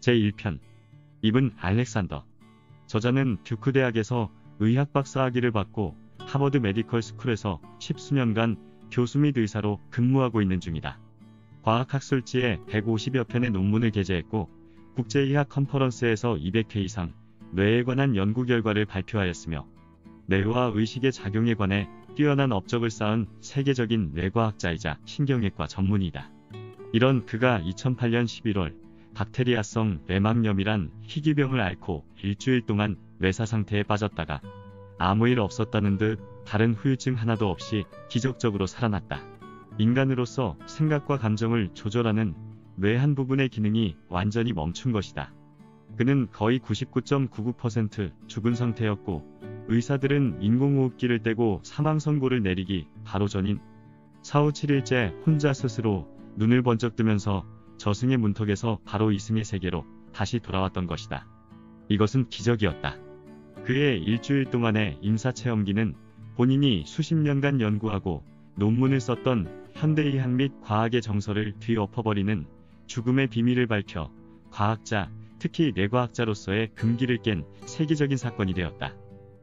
제1편 이븐 알렉산더. 저자는 듀크 대학에서 의학 박사학위를 받고 하버드 메디컬 스쿨에서 10수년간 교수 및 의사로 근무하고 있는 중이다. 과학학술지에 150여 편의 논문을 게재했고 국제의학 컨퍼런스에서 200회 이상 뇌에 관한 연구 결과를 발표하였으며 뇌와 의식의 작용에 관해 뛰어난 업적을 쌓은 세계적인 뇌과학자이자 신경외과 전문의이다. 이런 그가 2008년 11월 박테리아성 뇌막염이란 희귀병을 앓고 일주일 동안 뇌사 상태에 빠졌다가 아무 일 없었다는 듯 다른 후유증 하나도 없이 기적적으로 살아났다. 인간으로서 생각과 감정을 조절하는 뇌 한 부분의 기능이 완전히 멈춘 것이다. 그는 거의 99.99% 죽은 상태였고 의사들은 인공호흡기를 떼고 사망 선고를 내리기 바로 전인 사후 7일째 혼자 스스로 눈을 번쩍 뜨면서 저승의 문턱에서 바로 이승의 세계로 다시 돌아왔던 것이다. 이것은 기적이었다. 그의 일주일 동안의 임사체험기는 본인이 수십 년간 연구하고 논문을 썼던 현대의학 및 과학의 정설을 뒤엎어버리는 죽음의 비밀을 밝혀 과학자, 특히 뇌과학자로서의 금기를 깬 세계적인 사건이 되었다.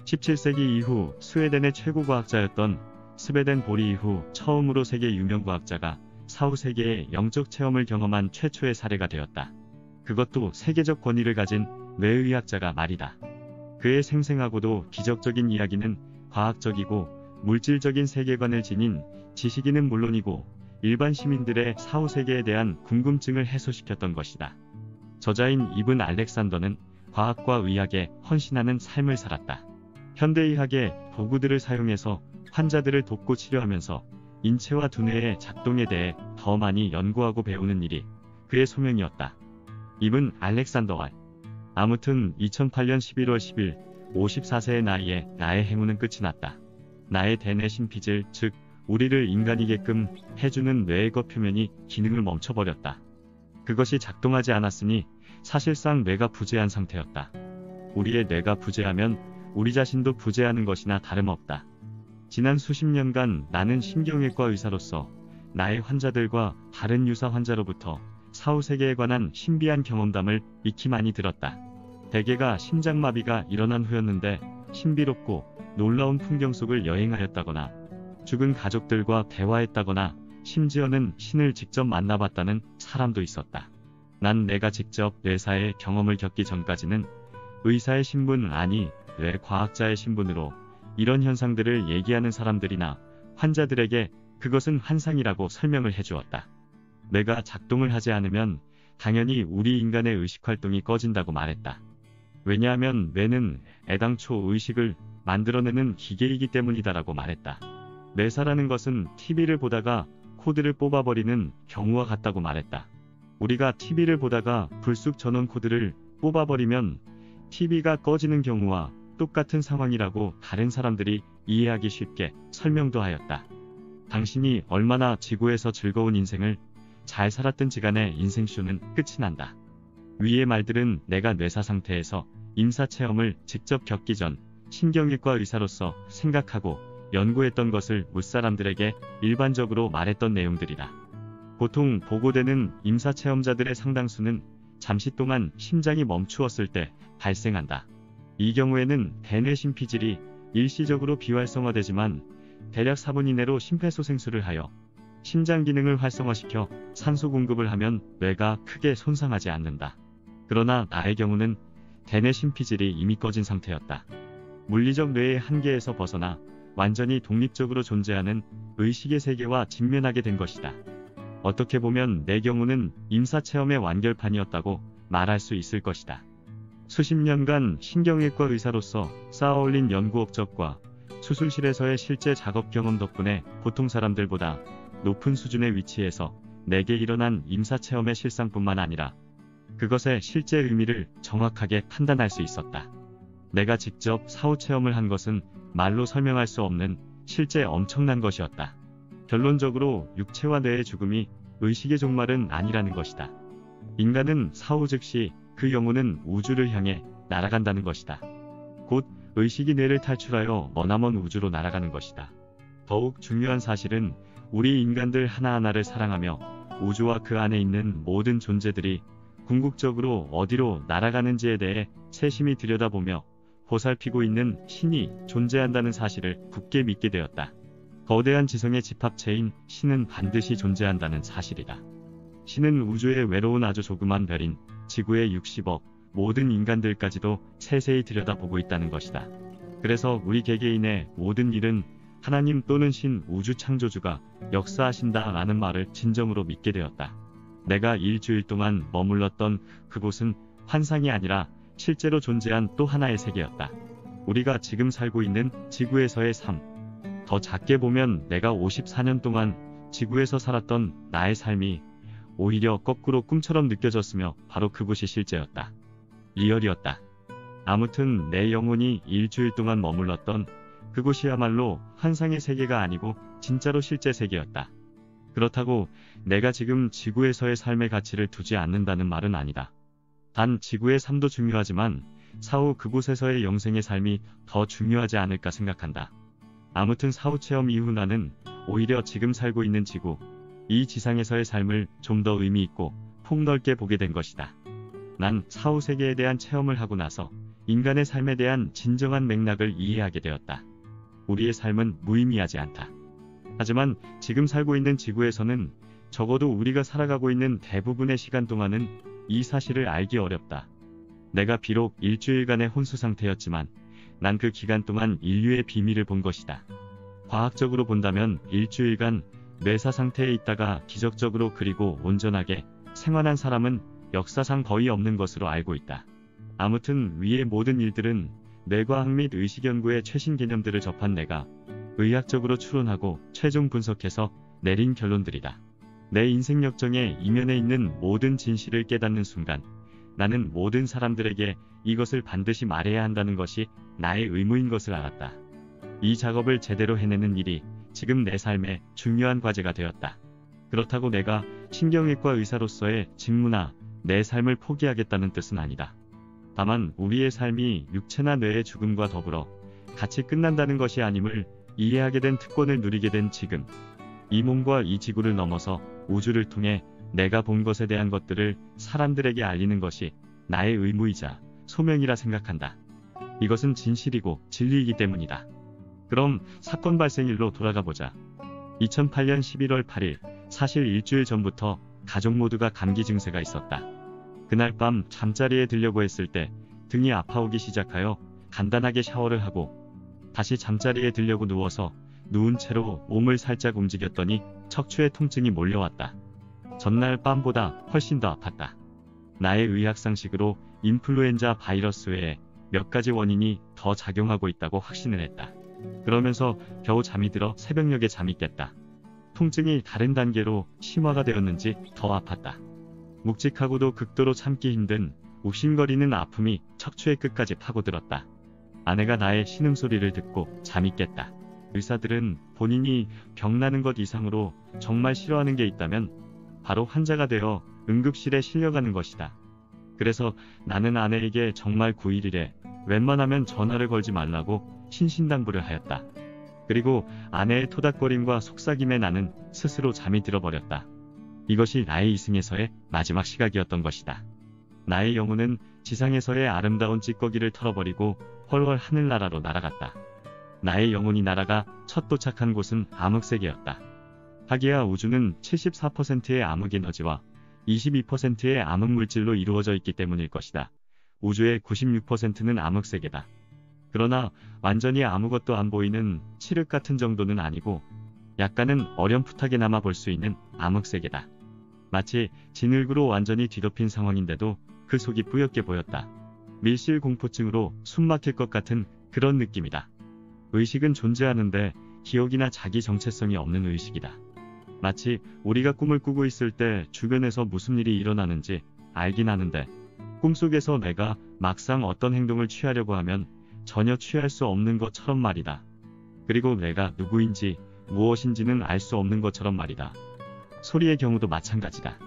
17세기 이후 스웨덴의 최고 과학자였던 스베덴 보리 이후 처음으로 세계 유명 과학자가 사후 세계의 영적 체험을 경험한 최초의 사례가 되었다. 그것도 세계적 권위를 가진 뇌의학자가 말이다. 그의 생생하고도 기적적인 이야기는 과학적이고 물질적인 세계관을 지닌 지식인은 물론이고 일반 시민들의 사후 세계에 대한 궁금증을 해소시켰던 것이다. 저자인 이븐 알렉산더는 과학과 의학에 헌신하는 삶을 살았다. 현대의학의 도구들을 사용해서 환자들을 돕고 치료하면서 인체와 두뇌의 작동에 대해 더 많이 연구하고 배우는 일이 그의 소명이었다. 이븐 알렉산더 왈. 아무튼 2008년 11월 10일 54세의 나이에 나의 행운은 끝이 났다. 나의 대뇌 심피질, 즉 우리를 인간이게끔 해주는 뇌의 표면이 기능을 멈춰버렸다. 그것이 작동하지 않았으니 사실상 뇌가 부재한 상태였다. 우리의 뇌가 부재하면 우리 자신도 부재하는 것이나 다름없다. 지난 수십 년간 나는 신경외과 의사로서 나의 환자들과 다른 유사 환자로부터 사후세계에 관한 신비한 경험담을 익히 많이 들었다. 대개가 심장마비가 일어난 후였는데 신비롭고 놀라운 풍경 속을 여행하였다거나 죽은 가족들과 대화했다거나 심지어는 신을 직접 만나봤다는 사람도 있었다. 난 내가 직접 뇌사의 경험을 겪기 전까지는 의사의 신분 아니 뇌과학자의 신분으로 이런 현상들을 얘기하는 사람들이나 환자들에게 그것은 환상이라고 설명을 해주었다. 뇌가 작동을 하지 않으면 당연히 우리 인간의 의식활동이 꺼진다고 말했다. 왜냐하면 뇌는 애당초 의식을 만들어내는 기계이기 때문이다라고 말했다. 뇌사라는 것은 TV를 보다가 코드를 뽑아버리는 경우와 같다고 말했다. 우리가 TV를 보다가 불쑥 전원 코드를 뽑아버리면 TV가 꺼지는 경우와 똑같은 상황이라고 다른 사람들이 이해하기 쉽게 설명도 하였다. 당신이 얼마나 지구에서 즐거운 인생을 잘 살았든지 간에 인생쇼는 끝이 난다. 위의 말들은 내가 뇌사 상태에서 임사체험을 직접 겪기 전 신경외과 의사로서 생각하고 연구했던 것을 윗사람들에게 일반적으로 말했던 내용들이다. 보통 보고되는 임사체험자들의 상당수는 잠시 동안 심장이 멈추었을 때 발생한다. 이 경우에는 대뇌 심피질이 일시적으로 비활성화되지만 대략 4분 이내로 심폐소생술을 하여 심장 기능을 활성화시켜 산소 공급을 하면 뇌가 크게 손상하지 않는다. 그러나 나의 경우는 대뇌 심피질이 이미 꺼진 상태였다. 물리적 뇌의 한계에서 벗어나 완전히 독립적으로 존재하는 의식의 세계와 직면하게 된 것이다. 어떻게 보면 내 경우는 임사체험의 완결판이었다고 말할 수 있을 것이다. 수십 년간 신경외과 의사로서 쌓아올린 연구 업적과 수술실에서의 실제 작업 경험 덕분에 보통 사람들보다 높은 수준의 위치에서 내게 일어난 임사체험의 실상뿐만 아니라 그것의 실제 의미를 정확하게 판단할 수 있었다. 내가 직접 사후체험을 한 것은 말로 설명할 수 없는 실제 엄청난 것이었다. 결론적으로 육체와 뇌의 죽음이 의식의 종말은 아니라는 것이다. 인간은 사후 즉시 그 영혼은 우주를 향해 날아간다는 것이다. 곧 의식이 뇌를 탈출하여 머나먼 우주로 날아가는 것이다. 더욱 중요한 사실은 우리 인간들 하나하나를 사랑하며 우주와 그 안에 있는 모든 존재들이 궁극적으로 어디로 날아가는지에 대해 세심히 들여다보며 보살피고 있는 신이 존재한다는 사실을 굳게 믿게 되었다. 거대한 지성의 집합체인 신은 반드시 존재한다는 사실이다. 신은 우주의 외로운 아주 조그만 별인 지구의 60억 모든 인간들까지도 세세히 들여다보고 있다는 것이다. 그래서 우리 개개인의 모든 일은 하나님 또는 신 우주 창조주가 역사하신다라는 말을 진정으로 믿게 되었다. 내가 일주일 동안 머물렀던 그곳은 환상이 아니라 실제로 존재한 또 하나의 세계였다. 우리가 지금 살고 있는 지구에서의 삶. 더 작게 보면 내가 54년 동안 지구에서 살았던 나의 삶이 오히려 거꾸로 꿈처럼 느껴졌으며 바로 그곳이 실제였다. 리얼이었다. 아무튼 내 영혼이 일주일 동안 머물렀던 그곳이야말로 환상의 세계가 아니고 진짜로 실제 세계였다. 그렇다고 내가 지금 지구에서의 삶의 가치를 두지 않는다는 말은 아니다. 단 지구의 삶도 중요하지만 사후 그곳에서의 영생의 삶이 더 중요하지 않을까 생각한다. 아무튼 사후 체험 이후 나는 오히려 지금 살고 있는 지구, 이 지상에서의 삶을 좀 더 의미 있고 폭넓게 보게 된 것이다. 난 사후 세계에 대한 체험을 하고 나서 인간의 삶에 대한 진정한 맥락을 이해하게 되었다. 우리의 삶은 무의미하지 않다. 하지만 지금 살고 있는 지구에서는 적어도 우리가 살아가고 있는 대부분의 시간 동안은 이 사실을 알기 어렵다. 내가 비록 일주일간의 혼수 상태였지만 난 그 기간 동안 인류의 비밀을 본 것이다. 과학적으로 본다면 일주일간 뇌사 상태에 있다가 기적적으로 그리고 온전하게 생환한 사람은 역사상 거의 없는 것으로 알고 있다. 아무튼 위의 모든 일들은 뇌과학 및 의식 연구의 최신 개념들을 접한 내가 의학적으로 추론하고 최종 분석해서 내린 결론들이다. 내 인생 역정의 이면에 있는 모든 진실을 깨닫는 순간 나는 모든 사람들에게 이것을 반드시 말해야 한다는 것이 나의 의무인 것을 알았다. 이 작업을 제대로 해내는 일이 지금 내 삶의 중요한 과제가 되었다. 그렇다고 내가 신경외과 의사로서의 직무나 내 삶을 포기하겠다는 뜻은 아니다. 다만 우리의 삶이 육체나 뇌의 죽음과 더불어 같이 끝난다는 것이 아님을 이해하게 된 특권을 누리게 된 지금, 이 몸과 이 지구를 넘어서 우주를 통해 내가 본 것에 대한 것들을 사람들에게 알리는 것이 나의 의무이자 소명이라 생각한다. 이것은 진실이고 진리이기 때문이다. 그럼 사건 발생일로 돌아가 보자. 2008년 11월 8일, 사실 일주일 전부터 가족 모두가 감기 증세가 있었다. 그날 밤 잠자리에 들려고 했을 때 등이 아파오기 시작하여 간단하게 샤워를 하고 다시 잠자리에 들려고 누워서 누운 채로 몸을 살짝 움직였더니 척추에 통증이 몰려왔다. 전날 밤보다 훨씬 더 아팠다. 나의 의학상식으로 인플루엔자 바이러스 외에 몇 가지 원인이 더 작용하고 있다고 확신을 했다. 그러면서 겨우 잠이 들어 새벽녘에 잠이 깼다. 통증이 다른 단계로 심화가 되었는지 더 아팠다. 묵직하고도 극도로 참기 힘든 욱신거리는 아픔이 척추의 끝까지 파고들었다. 아내가 나의 신음소리를 듣고 잠이 깼다. 의사들은 본인이 병나는 것 이상으로 정말 싫어하는 게 있다면 바로 환자가 되어 응급실에 실려가는 것이다. 그래서 나는 아내에게 정말 911에 웬만하면 전화를 걸지 말라고 신신당부를 하였다. 그리고 아내의 토닥거림과 속삭임에 나는 스스로 잠이 들어버렸다. 이것이 나의 이승에서의 마지막 시각이었던 것이다. 나의 영혼은 지상에서의 아름다운 찌꺼기를 털어버리고 훨훨 하늘나라로 날아갔다. 나의 영혼이 날아가 첫 도착한 곳은 암흑세계였다. 하기야 우주는 74%의 암흑에너지와 22%의 암흑물질로 이루어져 있기 때문일 것이다. 우주의 96%는 암흑세계다. 그러나 완전히 아무것도 안 보이는 칠흑 같은 정도는 아니고 약간은 어렴풋하게나마 볼 수 있는 암흑세계다. 마치 진흙으로 완전히 뒤덮인 상황인데도 그 속이 뿌옇게 보였다. 밀실 공포증으로 숨막힐 것 같은 그런 느낌이다. 의식은 존재하는데 기억이나 자기 정체성이 없는 의식이다. 마치 우리가 꿈을 꾸고 있을 때 주변에서 무슨 일이 일어나는지 알긴 하는데 꿈속에서 내가 막상 어떤 행동을 취하려고 하면 전혀 취할 수 없는 것처럼 말이다. 그리고 내가 누구인지 무엇인지는 알 수 없는 것처럼 말이다. 소리의 경우도 마찬가지다.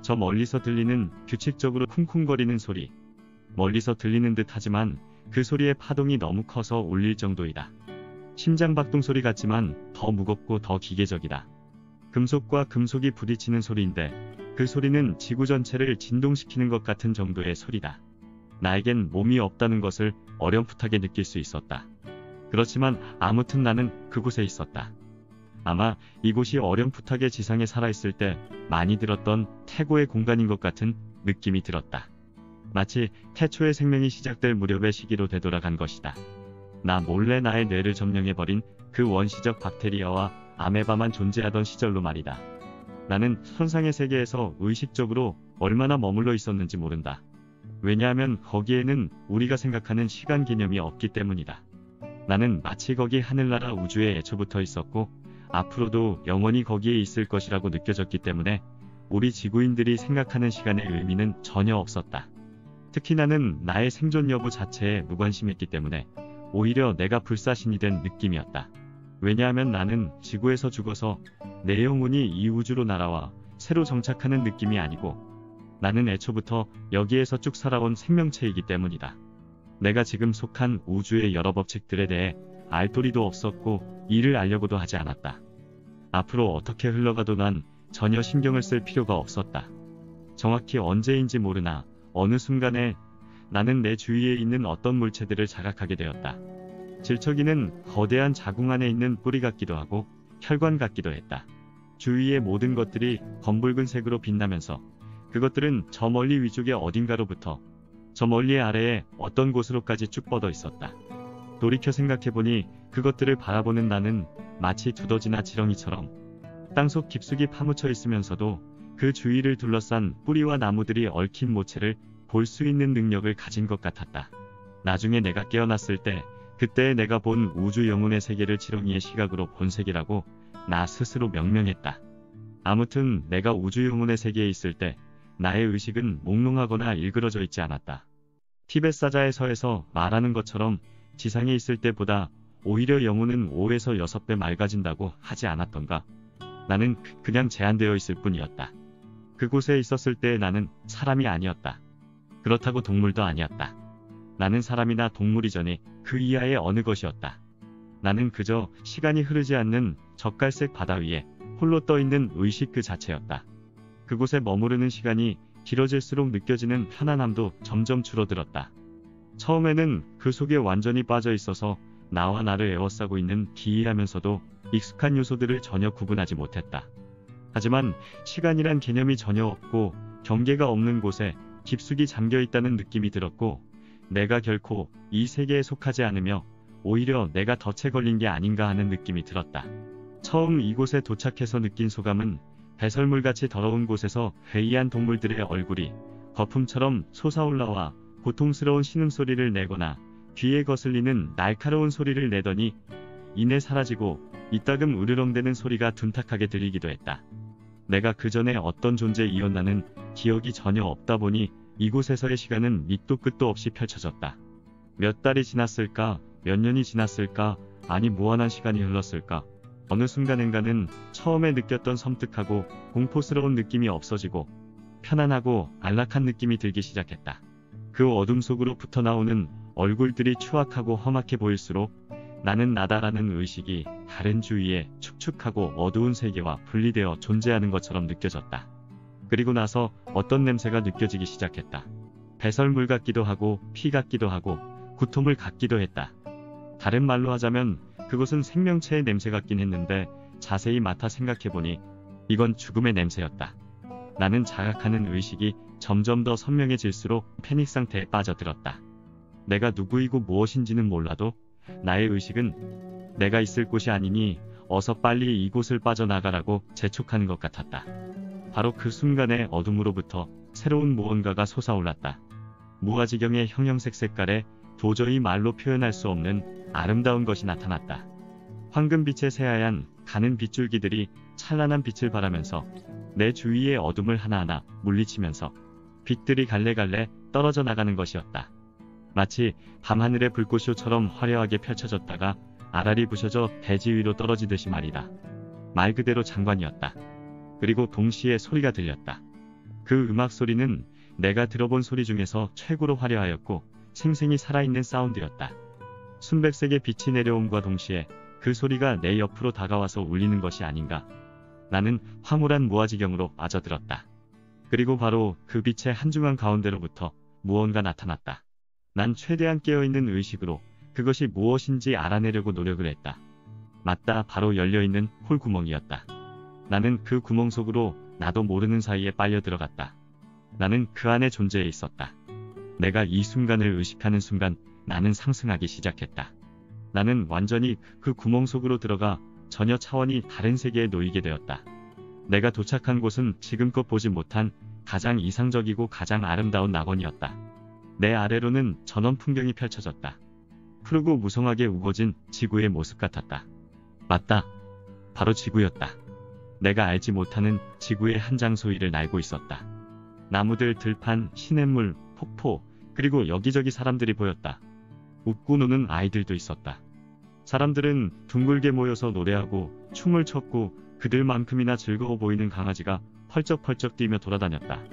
저 멀리서 들리는 규칙적으로 쿵쿵거리는 소리. 멀리서 들리는 듯 하지만 그 소리의 파동이 너무 커서 울릴 정도이다. 심장박동 소리 같지만 더 무겁고 더 기계적이다. 금속과 금속이 부딪히는 소리인데 그 소리는 지구 전체를 진동시키는 것 같은 정도의 소리다. 나에겐 몸이 없다는 것을 어렴풋하게 느낄 수 있었다. 그렇지만 아무튼 나는 그곳에 있었다. 아마 이곳이 어렴풋하게 지상에 살아있을 때 많이 들었던 태고의 공간인 것 같은 느낌이 들었다. 마치 태초의 생명이 시작될 무렵의 시기로 되돌아간 것이다. 나 몰래 나의 뇌를 점령해버린 그 원시적 박테리아와 아메바만 존재하던 시절로 말이다. 나는 선상의 세계에서 의식적으로 얼마나 머물러 있었는지 모른다. 왜냐하면 거기에는 우리가 생각하는 시간 개념이 없기 때문이다. 나는 마치 거기 하늘나라 우주에 애초부터 있었고 앞으로도 영원히 거기에 있을 것이라고 느껴졌기 때문에 우리 지구인들이 생각하는 시간의 의미는 전혀 없었다. 특히 나는 나의 생존 여부 자체에 무관심했기 때문에 오히려 내가 불사신이 된 느낌이었다. 왜냐하면 나는 지구에서 죽어서 내 영혼이 이 우주로 날아와 새로 정착하는 느낌이 아니고 나는 애초부터 여기에서 쭉 살아온 생명체이기 때문이다. 내가 지금 속한 우주의 여러 법칙들에 대해 알 도리도 없었고 이를 알려고도 하지 않았다. 앞으로 어떻게 흘러가도 난 전혀 신경을 쓸 필요가 없었다. 정확히 언제인지 모르나 어느 순간에 나는 내 주위에 있는 어떤 물체들을 자각하게 되었다. 질척이는 거대한 자궁 안에 있는 뿌리 같기도 하고 혈관 같기도 했다. 주위의 모든 것들이 검붉은 색으로 빛나면서 그것들은 저 멀리 위쪽의 어딘가로부터 저 멀리 아래에 어떤 곳으로까지 쭉 뻗어 있었다. 돌이켜 생각해보니 그것들을 바라보는 나는 마치 두더지나 지렁이처럼 땅속 깊숙이 파묻혀 있으면서도 그 주위를 둘러싼 뿌리와 나무들이 얽힌 모체를 볼 수 있는 능력을 가진 것 같았다. 나중에 내가 깨어났을 때 그때 내가 본 우주 영혼의 세계를 지렁이의 시각으로 본 세계라고 나 스스로 명명했다. 아무튼 내가 우주 영혼의 세계에 있을 때 나의 의식은 몽롱하거나 일그러져 있지 않았다. 티벳 사자에서에서 말하는 것처럼 지상에 있을 때보다 오히려 영혼은 5에서 6배 맑아진다고 하지 않았던가. 나는 그냥 제한되어 있을 뿐이었다. 그곳에 있었을 때 나는 사람이 아니었다. 그렇다고 동물도 아니었다. 나는 사람이나 동물이전에 그 이하의 어느 것이었다. 나는 그저 시간이 흐르지 않는 젓갈색 바다 위에 홀로 떠있는 의식 그 자체였다. 그곳에 머무르는 시간이 길어질수록 느껴지는 편안함도 점점 줄어들었다. 처음에는 그 속에 완전히 빠져 있어서 나와 나를 에워싸고 있는 기이하면서도 익숙한 요소들을 전혀 구분하지 못했다. 하지만 시간이란 개념이 전혀 없고 경계가 없는 곳에 깊숙이 잠겨 있다는 느낌이 들었고 내가 결코 이 세계에 속하지 않으며 오히려 내가 덫에 걸린 게 아닌가 하는 느낌이 들었다. 처음 이곳에 도착해서 느낀 소감은 배설물같이 더러운 곳에서 회의한 동물들의 얼굴이 거품처럼 솟아올라와 고통스러운 신음소리를 내거나 귀에 거슬리는 날카로운 소리를 내더니 이내 사라지고 이따금 으르렁대는 소리가 둔탁하게 들리기도 했다. 내가 그 전에 어떤 존재이었나는 기억이 전혀 없다 보니 이곳에서의 시간은 밑도 끝도 없이 펼쳐졌다. 몇 달이 지났을까, 몇 년이 지났을까, 아니 무한한 시간이 흘렀을까. 어느 순간엔가는 처음에 느꼈던 섬뜩하고 공포스러운 느낌이 없어지고 편안하고 안락한 느낌이 들기 시작했다. 그 어둠 속으로부터 나오는 얼굴들이 추악하고 험악해 보일수록 나는 나다라는 의식이 다른 주위에 축축하고 어두운 세계와 분리되어 존재하는 것처럼 느껴졌다. 그리고 나서 어떤 냄새가 느껴지기 시작했다. 배설물 같기도 하고 피 같기도 하고 구토물 같기도 했다. 다른 말로 하자면 그것은 생명체의 냄새 같긴 했는데 자세히 맡아 생각해보니 이건 죽음의 냄새였다. 나는 자각하는 의식이 점점 더 선명해질수록 패닉 상태에 빠져들었다. 내가 누구이고 무엇인지는 몰라도 나의 의식은 내가 있을 곳이 아니니 어서 빨리 이곳을 빠져나가라고 재촉하는 것 같았다. 바로 그 순간에 어둠으로부터 새로운 무언가가 솟아올랐다. 무아지경의 형형색 색깔에 도저히 말로 표현할 수 없는 아름다운 것이 나타났다. 황금빛의 새하얀 가는 빗줄기들이 찬란한 빛을 발하면서 내 주위의 어둠을 하나하나 물리치면서 빛들이 갈래갈래 떨어져 나가는 것이었다. 마치 밤하늘의 불꽃쇼처럼 화려하게 펼쳐졌다가 아라리 부셔져 대지 위로 떨어지듯이 말이다. 말 그대로 장관이었다. 그리고 동시에 소리가 들렸다. 그 음악 소리는 내가 들어본 소리 중에서 최고로 화려하였고 생생히 살아있는 사운드였다. 순백색의 빛이 내려옴과 동시에 그 소리가 내 옆으로 다가와서 울리는 것이 아닌가. 나는 황홀한 무아지경으로 빠져들었다. 그리고 바로 그 빛의 한중한 가운데로부터 무언가 나타났다. 난 최대한 깨어있는 의식으로 그것이 무엇인지 알아내려고 노력을 했다. 맞다, 바로 열려있는 홀 구멍이었다. 나는 그 구멍 속으로 나도 모르는 사이에 빨려 들어갔다. 나는 그 안에 존재해 있었다. 내가 이 순간을 의식하는 순간 나는 상승하기 시작했다. 나는 완전히 그 구멍 속으로 들어가 전혀 차원이 다른 세계에 놓이게 되었다. 내가 도착한 곳은 지금껏 보지 못한 가장 이상적이고 가장 아름다운 낙원이었다. 내 아래로는 전원 풍경이 펼쳐졌다. 푸르고 무성하게 우거진 지구의 모습 같았다. 맞다. 바로 지구였다. 내가 알지 못하는 지구의 한 장소위를 날고 있었다. 나무들, 들판, 시냇물, 폭포, 그리고 여기저기 사람들이 보였다. 웃고 노는 아이들도 있었다. 사람들은 둥글게 모여서 노래하고 춤을 췄고 그들만큼이나 즐거워 보이는 강아지가 펄쩍펄쩍 뛰며 돌아다녔다.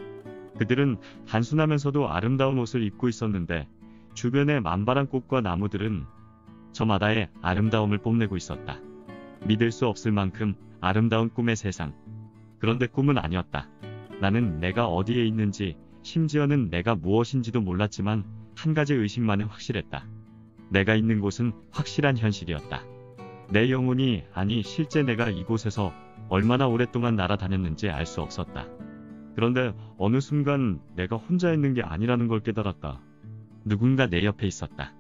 그들은 단순하면서도 아름다운 옷을 입고 있었는데 주변의 만발한 꽃과 나무들은 저마다의 아름다움을 뽐내고 있었다. 믿을 수 없을 만큼 아름다운 꿈의 세상. 그런데 꿈은 아니었다. 나는 내가 어디에 있는지, 심지어는 내가 무엇인지도 몰랐지만 한 가지 의식만은 확실했다. 내가 있는 곳은 확실한 현실이었다. 내 영혼이, 아니 실제 내가 이곳에서 얼마나 오랫동안 날아다녔는지 알 수 없었다. 그런데 어느 순간 내가 혼자 있는 게 아니라는 걸 깨달았다. 누군가 내 옆에 있었다.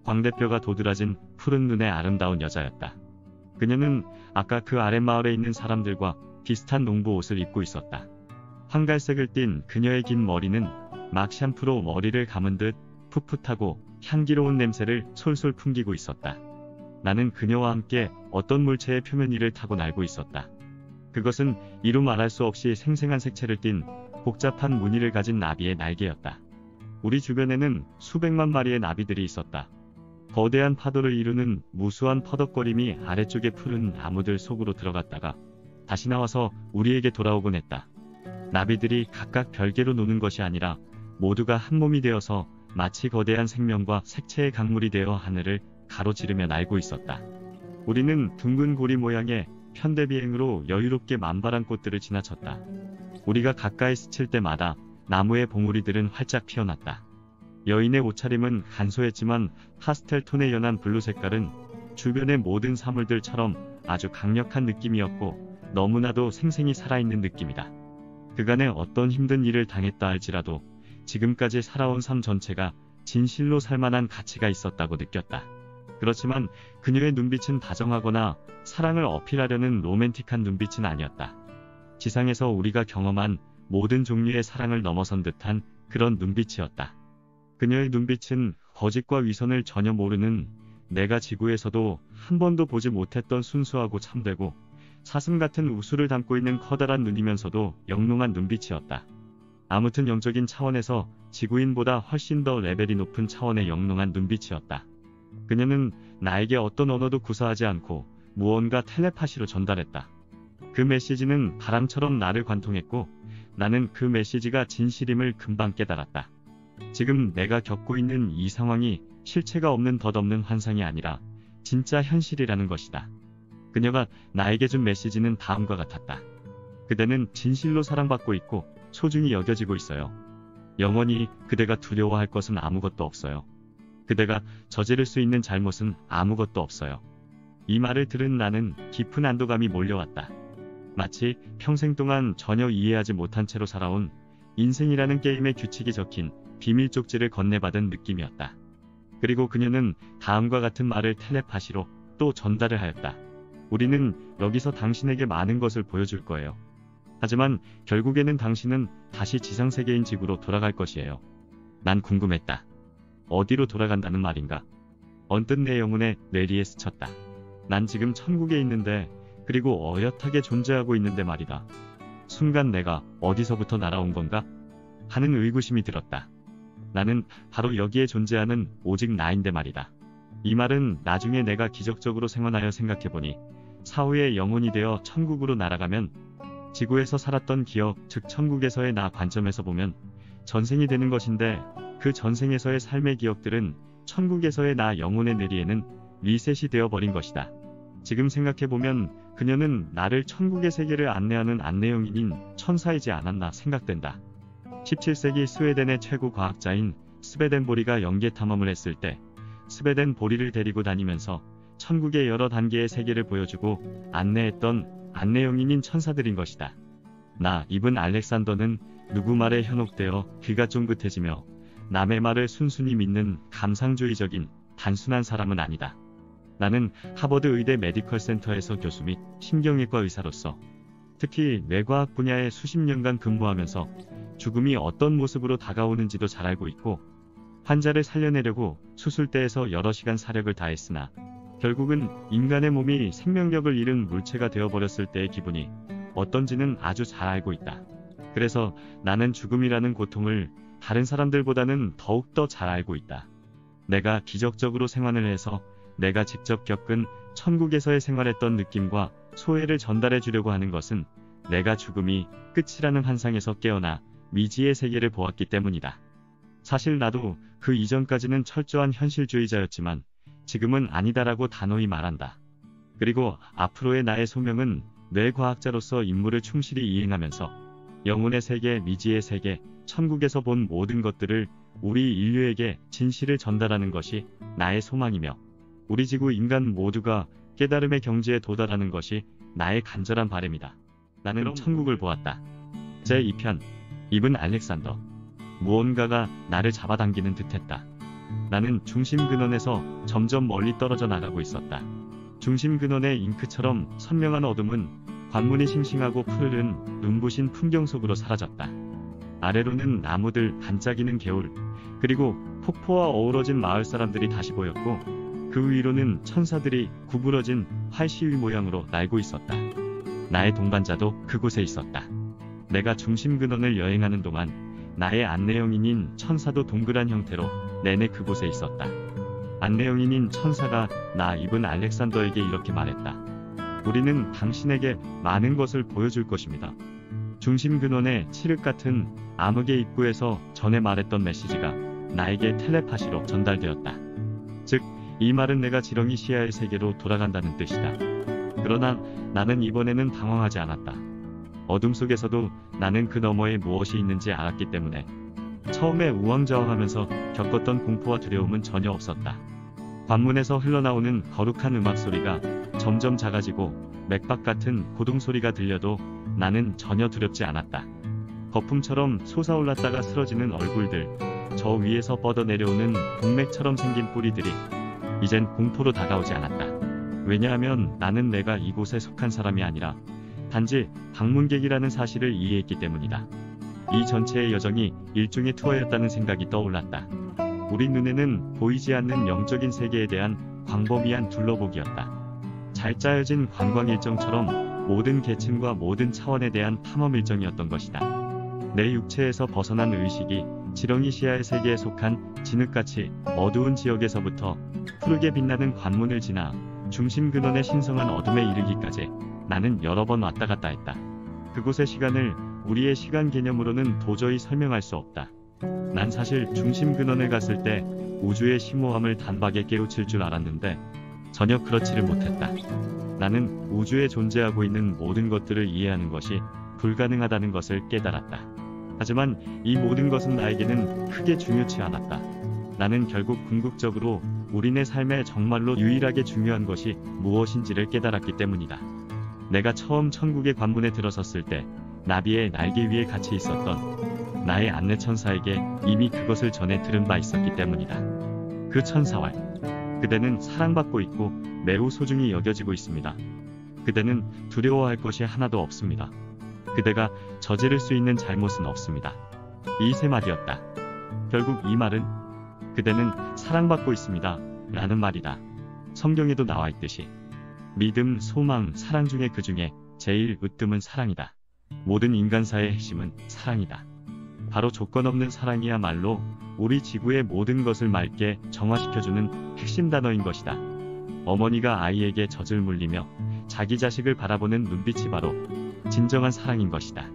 광대뼈가 도드라진 푸른 눈의 아름다운 여자였다. 그녀는 아까 그 아랫마을에 있는 사람들과 비슷한 농부 옷을 입고 있었다. 황갈색을 띤 그녀의 긴 머리는 막 샴푸로 머리를 감은 듯 풋풋하고 향기로운 냄새를 솔솔 풍기고 있었다. 나는 그녀와 함께 어떤 물체의 표면 위를 타고 날고 있었다. 그것은 이루 말할 수 없이 생생한 색채를 띤 복잡한 무늬를 가진 나비의 날개였다. 우리 주변에는 수백만 마리의 나비들이 있었다. 거대한 파도를 이루는 무수한 퍼덕거림이 아래쪽의 푸른 나무들 속으로 들어갔다가 다시 나와서 우리에게 돌아오곤 했다. 나비들이 각각 별개로 노는 것이 아니라 모두가 한 몸이 되어서 마치 거대한 생명과 색채의 강물이 되어 하늘을 가로지르며 날고 있었다. 우리는 둥근 고리 모양의 편대비행으로 여유롭게 만발한 꽃들을 지나쳤다. 우리가 가까이 스칠 때마다 나무의 봉우리들은 활짝 피어났다. 여인의 옷차림은 간소했지만 파스텔 톤의 연한 블루 색깔은 주변의 모든 사물들처럼 아주 강력한 느낌이었고 너무나도 생생히 살아있는 느낌이다. 그간에 어떤 힘든 일을 당했다 할지라도 지금까지 살아온 삶 전체가 진실로 살만한 가치가 있었다고 느꼈다. 그렇지만 그녀의 눈빛은 다정하거나 사랑을 어필하려는 로맨틱한 눈빛은 아니었다. 지상에서 우리가 경험한 모든 종류의 사랑을 넘어선 듯한 그런 눈빛이었다. 그녀의 눈빛은 거짓과 위선을 전혀 모르는, 내가 지구에서도 한 번도 보지 못했던 순수하고 참되고 사슴 같은 우수를 담고 있는 커다란 눈이면서도 영롱한 눈빛이었다. 아무튼 영적인 차원에서 지구인보다 훨씬 더 레벨이 높은 차원의 영롱한 눈빛이었다. 그녀는 나에게 어떤 언어도 구사하지 않고 무언가 텔레파시로 전달했다. 그 메시지는 바람처럼 나를 관통했고 나는 그 메시지가 진실임을 금방 깨달았다. 지금 내가 겪고 있는 이 상황이 실체가 없는 덧없는 환상이 아니라 진짜 현실이라는 것이다. 그녀가 나에게 준 메시지는 다음과 같았다. 그대는 진실로 사랑받고 있고 소중히 여겨지고 있어요. 영원히 그대가 두려워할 것은 아무것도 없어요. 그대가 저지를 수 있는 잘못은 아무것도 없어요. 이 말을 들은 나는 깊은 안도감이 몰려왔다. 마치 평생 동안 전혀 이해하지 못한 채로 살아온 인생이라는 게임의 규칙이 적힌 비밀 쪽지를 건네받은 느낌이었다. 그리고 그녀는 다음과 같은 말을 텔레파시로 또 전달을 하였다. 우리는 여기서 당신에게 많은 것을 보여줄 거예요. 하지만 결국에는 당신은 다시 지상세계인 지구로 돌아갈 것이에요. 난 궁금했다. 어디로 돌아간다는 말인가? 언뜻 내 영혼에 뇌리에 스쳤다. 난 지금 천국에 있는데, 그리고 어엿하게 존재하고 있는데 말이다. 순간 내가 어디서부터 날아온 건가? 하는 의구심이 들었다. 나는 바로 여기에 존재하는 오직 나인데 말이다. 이 말은 나중에 내가 기적적으로 생還하여 생각해보니 사후에 영혼이 되어 천국으로 날아가면 지구에서 살았던 기억, 즉 천국에서의 나 관점에서 보면 전생이 되는 것인데, 그 전생에서의 삶의 기억들은 천국에서의 나 영혼의 뇌리에는 리셋이 되어버린 것이다. 지금 생각해보면 그녀는 나를 천국의 세계를 안내하는 안내용인인 천사이지 않았나 생각된다. 17세기 스웨덴의 최고 과학자인 스베덴보리가 영계 탐험을 했을 때 스베덴보리를 데리고 다니면서 천국의 여러 단계의 세계를 보여주고 안내했던 안내용인인 천사들인 것이다. 나 이븐 알렉산더는 누구 말에 현혹되어 귀가 쫑긋해지며 남의 말을 순순히 믿는 감상주의적인 단순한 사람은 아니다. 나는 하버드 의대 메디컬 센터에서 교수 및 신경외과 의사로서 특히 뇌과학 분야에 수십 년간 근무하면서 죽음이 어떤 모습으로 다가오는지도 잘 알고 있고 환자를 살려내려고 수술대에서 여러 시간 사력을 다했으나 결국은 인간의 몸이 생명력을 잃은 물체가 되어버렸을 때의 기분이 어떤지는 아주 잘 알고 있다. 그래서 나는 죽음이라는 고통을 다른 사람들보다는 더욱더 잘 알고 있다. 내가 기적적으로 생환을 해서 내가 직접 겪은 천국에서의 생활했던 느낌과 소회를 전달해 주려고 하는 것은 내가 죽음이 끝이라는 환상에서 깨어나 미지의 세계를 보았기 때문이다. 사실 나도 그 이전까지는 철저한 현실주의자였지만 지금은 아니다라고 단호히 말한다. 그리고 앞으로의 나의 소명은 뇌과학자로서 임무를 충실히 이행하면서 영혼의 세계, 미지의 세계, 천국에서 본 모든 것들을 우리 인류에게 진실을 전달하는 것이 나의 소망이며 우리 지구 인간 모두가 깨달음의 경지에 도달하는 것이 나의 간절한 바람이다. 나는 천국을 보았다. 제2편 이븐 알렉산더. 무언가가 나를 잡아당기는 듯했다. 나는 중심 근원에서 점점 멀리 떨어져 나가고 있었다. 중심 근원의 잉크처럼 선명한 어둠은 관문이 싱싱하고 푸르른 눈부신 풍경 속으로 사라졌다. 아래로는 나무들, 반짝이는 개울, 그리고 폭포와 어우러진 마을 사람들이 다시 보였고 그 위로는 천사들이 구부러진 활시위 모양으로 날고 있었다. 나의 동반자도 그곳에 있었다. 내가 중심 근원을 여행하는 동안 나의 안내용인인 천사도 동그란 형태로 내내 그곳에 있었다. 안내용인인 천사가 나 이븐 알렉산더에게 이렇게 말했다. 우리는 당신에게 많은 것을 보여줄 것입니다. 중심 근원의 칠흑 같은 암흑의 입구에서 전에 말했던 메시지가 나에게 텔레파시로 전달되었다. 즉, 이 말은 내가 지렁이 시야의 세계로 돌아간다는 뜻이다. 그러나 나는 이번에는 당황하지 않았다. 어둠 속에서도 나는 그 너머에 무엇이 있는지 알았기 때문에 처음에 우왕좌왕하면서 겪었던 공포와 두려움은 전혀 없었다. 관문에서 흘러나오는 거룩한 음악 소리가 점점 작아지고 맥박 같은 고동 소리가 들려도 나는 전혀 두렵지 않았다. 거품처럼 솟아올랐다가 쓰러지는 얼굴들, 저 위에서 뻗어내려오는 동맥처럼 생긴 뿌리들이 이젠 공포로 다가오지 않았다. 왜냐하면 나는 내가 이곳에 속한 사람이 아니라 단지 방문객이라는 사실을 이해했기 때문이다. 이 전체의 여정이 일종의 투어였다는 생각이 떠올랐다. 우리 눈에는 보이지 않는 영적인 세계에 대한 광범위한 둘러보기였다. 잘 짜여진 관광 일정처럼 모든 계층과 모든 차원에 대한 탐험 일정이었던 것이다. 내 육체에서 벗어난 의식이 지렁이 시야의 세계에 속한 진흙같이 어두운 지역에서부터 푸르게 빛나는 관문을 지나 중심 근원의 신성한 어둠에 이르기까지 나는 여러 번 왔다 갔다 했다. 그곳의 시간을 우리의 시간 개념으로는 도저히 설명할 수 없다. 난 사실 중심 근원에 갔을 때 우주의 심오함을 단박에 깨우칠 줄 알았는데 전혀 그렇지를 못했다. 나는 우주에 존재하고 있는 모든 것들을 이해하는 것이 불가능하다는 것을 깨달았다. 하지만 이 모든 것은 나에게는 크게 중요치 않았다. 나는 결국 궁극적으로 우리네 삶에 정말로 유일하게 중요한 것이 무엇인지를 깨달았기 때문이다. 내가 처음 천국의 관문에 들어섰을 때 나비의 날개 위에 같이 있었던 나의 안내천사에게 이미 그것을 전해 들은 바 있었기 때문이다. 그 천사왈, 그대는 사랑받고 있고 매우 소중히 여겨지고 있습니다. 그대는 두려워할 것이 하나도 없습니다. 그대가 저지를 수 있는 잘못은 없습니다. 이 세 마디였다. 결국 이 말은 그대는 사랑받고 있습니다 라는 말이다. 성경에도 나와 있듯이 믿음, 소망, 사랑 중에 그 중에 제일 으뜸은 사랑이다. 모든 인간사의 핵심은 사랑이다. 바로 조건 없는 사랑이야말로 우리 지구의 모든 것을 맑게 정화시켜주는 핵심 단어인 것이다. 어머니가 아이에게 젖을 물리며 자기 자식을 바라보는 눈빛이 바로 진정한 사랑인 것이다.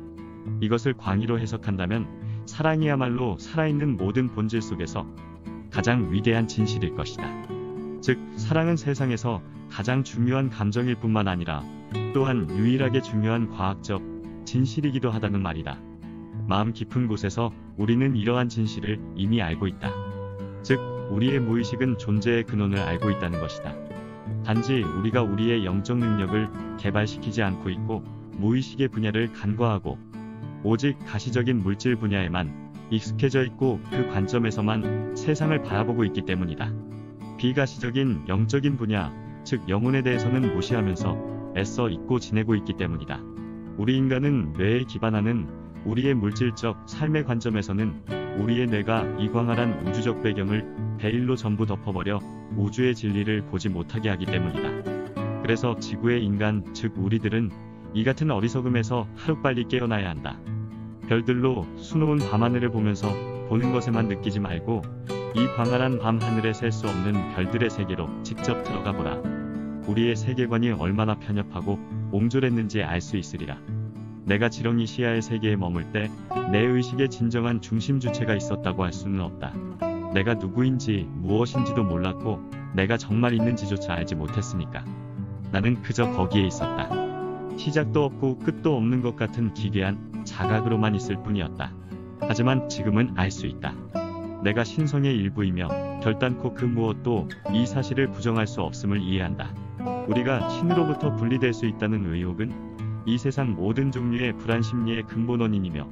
이것을 광의로 해석한다면 사랑이야말로 살아있는 모든 본질 속에서 가장 위대한 진실일 것이다. 즉, 사랑은 세상에서 가장 중요한 감정일 뿐만 아니라 또한 유일하게 중요한 과학적 진실이기도 하다는 말이다. 마음 깊은 곳에서 우리는 이러한 진실을 이미 알고 있다. 즉, 우리의 무의식은 존재의 근원을 알고 있다는 것이다. 단지 우리가 우리의 영적 능력을 개발시키지 않고 있고 무의식의 분야를 간과하고 오직 가시적인 물질 분야에만 익숙해져 있고 그 관점에서만 세상을 바라보고 있기 때문이다. 비가시적인 영적인 분야, 즉 영혼에 대해서는 무시하면서 애써 잊고 지내고 있기 때문이다. 우리 인간은 뇌에 기반하는 우리의 물질적 삶의 관점에서는 우리의 뇌가 이 광활한 우주적 배경을 베일로 전부 덮어버려 우주의 진리를 보지 못하게 하기 때문이다. 그래서 지구의 인간, 즉 우리들은 이 같은 어리석음에서 하루빨리 깨어나야 한다. 별들로 수놓은 밤하늘을 보면서 보는 것에만 느끼지 말고 이 광활한 밤하늘에 셀 수 없는 별들의 세계로 직접 들어가 보라. 우리의 세계관이 얼마나 편협하고 옹졸했는지 알 수 있으리라. 내가 지렁이 시야의 세계에 머물 때 내 의식의 진정한 중심 주체가 있었다고 할 수는 없다. 내가 누구인지 무엇인지도 몰랐고 내가 정말 있는지조차 알지 못했으니까. 나는 그저 거기에 있었다. 시작도 없고 끝도 없는 것 같은 기괴한 자각으로만 있을 뿐이었다. 하지만 지금은 알 수 있다. 내가 신성의 일부이며 결단코 그 무엇도 이 사실을 부정할 수 없음을 이해한다. 우리가 신으로부터 분리될 수 있다는 의혹은 이 세상 모든 종류의 불안 심리의 근본 원인이며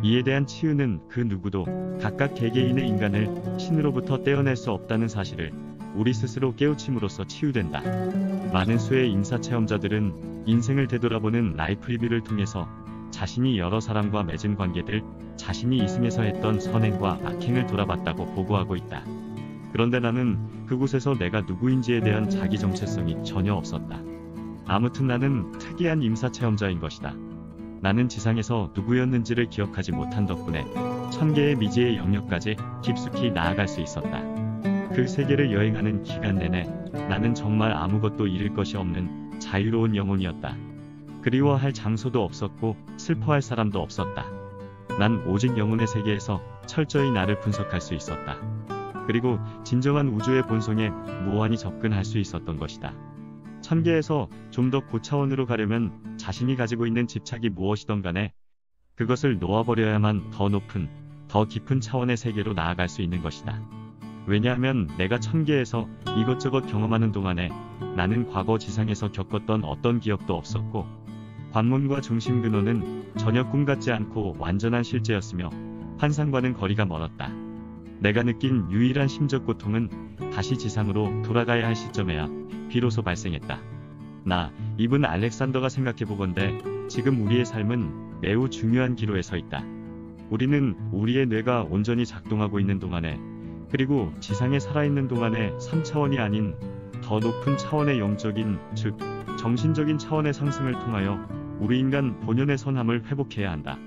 이에 대한 치유는 그 누구도 각각 개개인의 인간을 신으로부터 떼어낼 수 없다는 사실을 우리 스스로 깨우침으로써 치유된다. 많은 수의 임사체험자들은 인생을 되돌아보는 라이프 리뷰를 통해서 자신이 여러 사람과 맺은 관계들, 자신이 이승에서 했던 선행과 악행을 돌아봤다고 보고하고 있다. 그런데 나는 그곳에서 내가 누구인지에 대한 자기 정체성이 전혀 없었다. 아무튼 나는 특이한 임사체험자인 것이다. 나는 지상에서 누구였는지를 기억하지 못한 덕분에 1000개의 미지의 영역까지 깊숙이 나아갈 수 있었다. 그 세계를 여행하는 기간 내내 나는 정말 아무것도 잃을 것이 없는 자유로운 영혼이었다. 그리워할 장소도 없었고 슬퍼할 사람도 없었다. 난 오직 영혼의 세계에서 철저히 나를 분석할 수 있었다. 그리고 진정한 우주의 본성에 무한히 접근할 수 있었던 것이다. 천계에서 좀 더 고차원으로 가려면 자신이 가지고 있는 집착이 무엇이든 간에 그것을 놓아버려야만 더 높은, 더 깊은 차원의 세계로 나아갈 수 있는 것이다. 왜냐하면 내가 천계에서 이것저것 경험하는 동안에 나는 과거 지상에서 겪었던 어떤 기억도 없었고 관문과 중심 근원은 전혀 꿈 같지 않고 완전한 실제였으며 환상과는 거리가 멀었다. 내가 느낀 유일한 심적 고통은 다시 지상으로 돌아가야 할 시점에야 비로소 발생했다. 나, 이분 알렉산더가 생각해보건대 지금 우리의 삶은 매우 중요한 기로에 서 있다. 우리는 우리의 뇌가 온전히 작동하고 있는 동안에 그리고 지상에 살아있는 동안에 3차원이 아닌 더 높은 차원의 영적인, 즉 정신적인 차원의 상승을 통하여 우리 인간 본연의 선함을 회복해야 한다.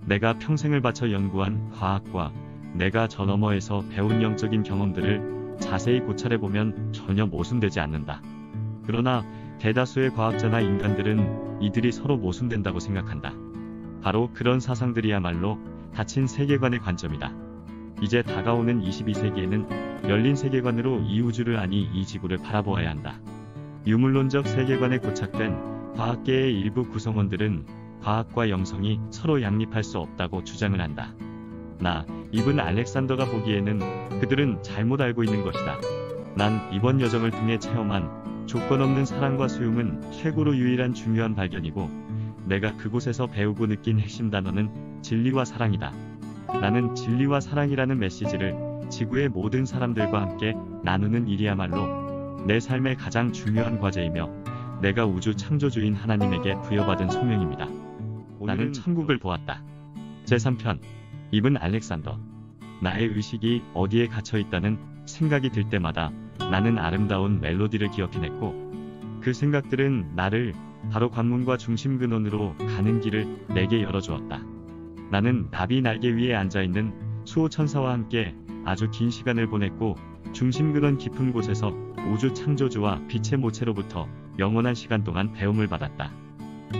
내가 평생을 바쳐 연구한 과학과 내가 저 너머에서 배운 영적인 경험들을 자세히 고찰해보면 전혀 모순되지 않는다. 그러나 대다수의 과학자나 인간들은 이들이 서로 모순된다고 생각한다. 바로 그런 사상들이야말로 닫힌 세계관의 관점이다. 이제 다가오는 22세기에는 열린 세계관으로 이 우주를 아니 이 지구를 바라보아야 한다. 유물론적 세계관에 고착된 과학계의 일부 구성원들은 과학과 영성이 서로 양립할 수 없다고 주장을 한다. 나, 이분 알렉산더가 보기에는 그들은 잘못 알고 있는 것이다. 난 이번 여정을 통해 체험한 조건 없는 사랑과 수용은 최고로 유일한 중요한 발견이고 내가 그곳에서 배우고 느낀 핵심 단어는 진리와 사랑이다. 나는 진리와 사랑이라는 메시지를 지구의 모든 사람들과 함께 나누는 일이야말로 내 삶의 가장 중요한 과제이며 내가 우주 창조주인 하나님에게 부여받은 소명입니다. 나는 천국을 보았다. 제3편 이분 알렉산더. 나의 의식이 어디에 갇혀있다는 생각이 들 때마다 나는 아름다운 멜로디를 기억해냈고 그 생각들은 나를 바로 관문과 중심 근원으로 가는 길을 내게 열어주었다. 나는 나비 날개 위에 앉아있는 수호천사와 함께 아주 긴 시간을 보냈고 중심 근원 깊은 곳에서 우주 창조주와 빛의 모체로부터 영원한 시간 동안 배움을 받았다.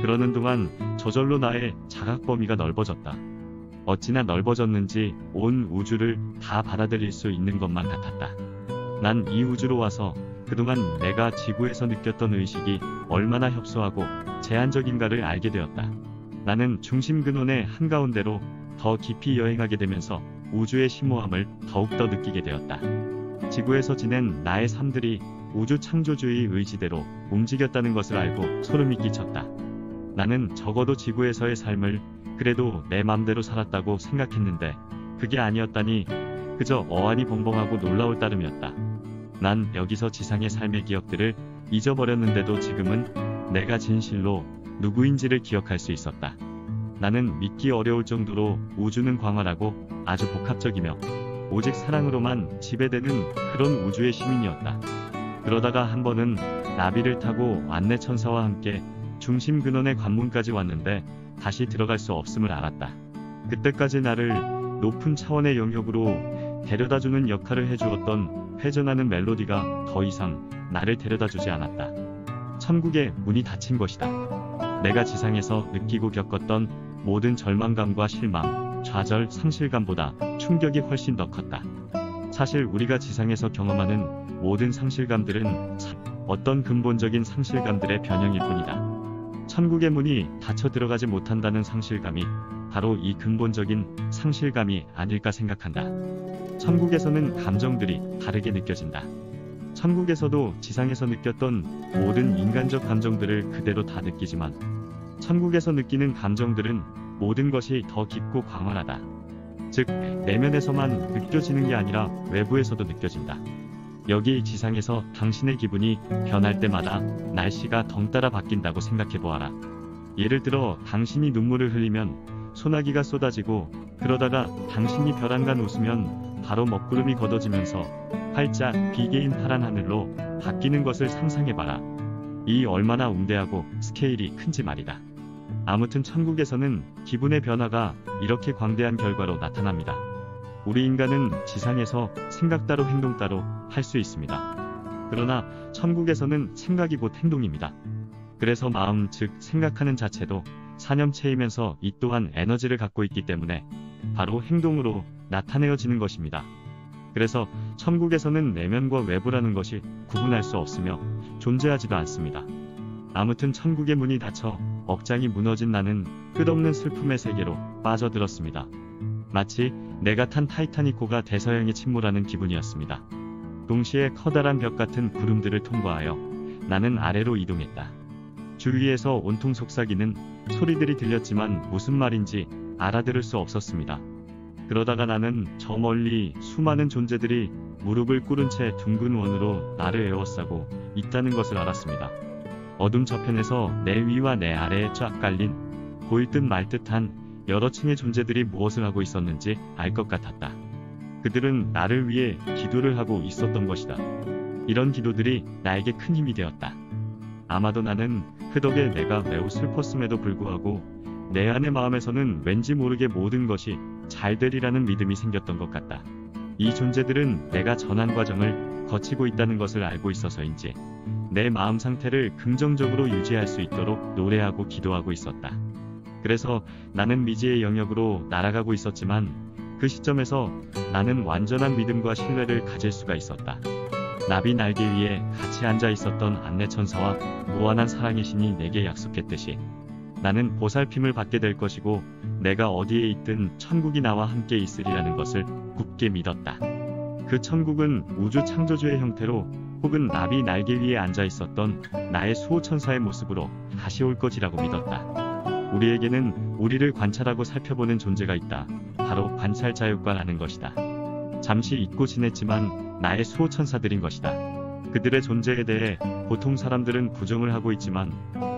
그러는 동안 저절로 나의 자각 범위가 넓어졌다. 어찌나 넓어졌는지 온 우주를 다 받아들일 수 있는 것만 같았다. 난 이 우주로 와서 그동안 내가 지구에서 느꼈던 의식이 얼마나 협소하고 제한적인가를 알게 되었다. 나는 중심 근원의 한가운데로 더 깊이 여행하게 되면서 우주의 심오함을 더욱더 느끼게 되었다. 지구에서 지낸 나의 삶들이 우주 창조주의 의지대로 움직였다는 것을 알고 소름이 끼쳤다. 나는 적어도 지구에서의 삶을 그래도 내 맘대로 살았다고 생각했는데 그게 아니었다니 그저 어안이 벙벙하고 놀라울 따름이었다. 난 여기서 지상의 삶의 기억들을 잊어버렸는데도 지금은 내가 진실로 누구인지를 기억할 수 있었다. 나는 믿기 어려울 정도로 우주는 광활하고 아주 복합적이며 오직 사랑으로만 지배되는 그런 우주의 시민이었다. 그러다가 한 번은 나비를 타고 안내천사와 함께 중심 근원의 관문까지 왔는데 다시 들어갈 수 없음을 알았다. 그때까지 나를 높은 차원의 영역으로 데려다주는 역할을 해주었던 회전하는 멜로디가 더 이상 나를 데려다주지 않았다. 천국의 문이 닫힌 것이다. 내가 지상에서 느끼고 겪었던 모든 절망감과 실망, 좌절, 상실감보다 충격이 훨씬 더 컸다. 사실 우리가 지상에서 경험하는 모든 상실감들은 어떤 근본적인 상실감들의 변형일 뿐이다. 천국의 문이 닫혀 들어가지 못한다는 상실감이 바로 이 근본적인 상실감이 아닐까 생각한다. 천국에서는 감정들이 다르게 느껴진다. 천국에서도 지상에서 느꼈던 모든 인간적 감정들을 그대로 다 느끼지만 천국에서 느끼는 감정들은 모든 것이 더 깊고 광활하다. 즉, 내면에서만 느껴지는 게 아니라 외부에서도 느껴진다. 여기 지상에서 당신의 기분이 변할 때마다 날씨가 덩따라 바뀐다고 생각해보아라. 예를 들어 당신이 눈물을 흘리면 소나기가 쏟아지고 그러다가 당신이 벼랑간 웃으면 바로 먹구름이 걷어지면서 활짝 비개인 파란 하늘로 바뀌는 것을 상상해봐라. 이 얼마나 웅대하고 스케일이 큰지 말이다. 아무튼 천국에서는 기분의 변화가 이렇게 광대한 결과로 나타납니다. 우리 인간은 지상에서 생각 따로 행동 따로 할 수 있습니다. 그러나 천국에서는 생각이 곧 행동입니다. 그래서 마음 즉 생각하는 자체도 사념체이면서 이 또한 에너지를 갖고 있기 때문에 바로 행동으로 나타내어지는 것입니다. 그래서 천국에서는 내면과 외부라는 것이 구분할 수 없으며 존재하지도 않습니다. 아무튼 천국의 문이 닫혀 억장이 무너진 나는 끝없는 슬픔의 세계로 빠져들었습니다. 마치 내가 탄 타이타닉호가 대서양에 침몰하는 기분이었습니다. 동시에 커다란 벽 같은 구름들을 통과하여 나는 아래로 이동했다. 주위에서 온통 속삭이는 소리들이 들렸지만 무슨 말인지 알아들을 수 없었습니다. 그러다가 나는 저 멀리 수많은 존재들이 무릎을 꿇은 채 둥근 원으로 나를 에워싸고 있다는 것을 알았습니다. 어둠 저편에서 내 위와 내 아래에 쫙 깔린 보일 듯 말 듯한 여러 층의 존재들이 무엇을 하고 있었는지 알 것 같았다. 그들은 나를 위해 기도를 하고 있었던 것이다. 이런 기도들이 나에게 큰 힘이 되었다. 아마도 나는 그 덕에 내가 매우 슬펐음에도 불구하고 내 안의 마음에서는 왠지 모르게 모든 것이 잘 되리라는 믿음이 생겼던 것 같다. 이 존재들은 내가 전환 과정을 거치고 있다는 것을 알고 있어서인지 내 마음 상태를 긍정적으로 유지할 수 있도록 노래하고 기도하고 있었다. 그래서 나는 미지의 영역으로 날아가고 있었지만 그 시점에서 나는 완전한 믿음과 신뢰를 가질 수가 있었다. 나비 날개 위에 같이 앉아 있었던 안내천사와 무한한 사랑의 신이 내게 약속했듯이 나는 보살핌을 받게 될 것이고 내가 어디에 있든 천국이 나와 함께 있으리라는 것을 굳게 믿었다. 그 천국은 우주 창조주의 형태로 혹은 나비 날개 위에 앉아 있었던 나의 수호천사의 모습으로 다시 올 것이라고 믿었다. 우리에게는 우리를 관찰하고 살펴보는 존재가 있다. 바로 관찰자율과라는 것이다. 잠시 잊고 지냈지만 나의 수호천사들인 것이다. 그들의 존재에 대해 보통 사람들은 부정을 하고 있지만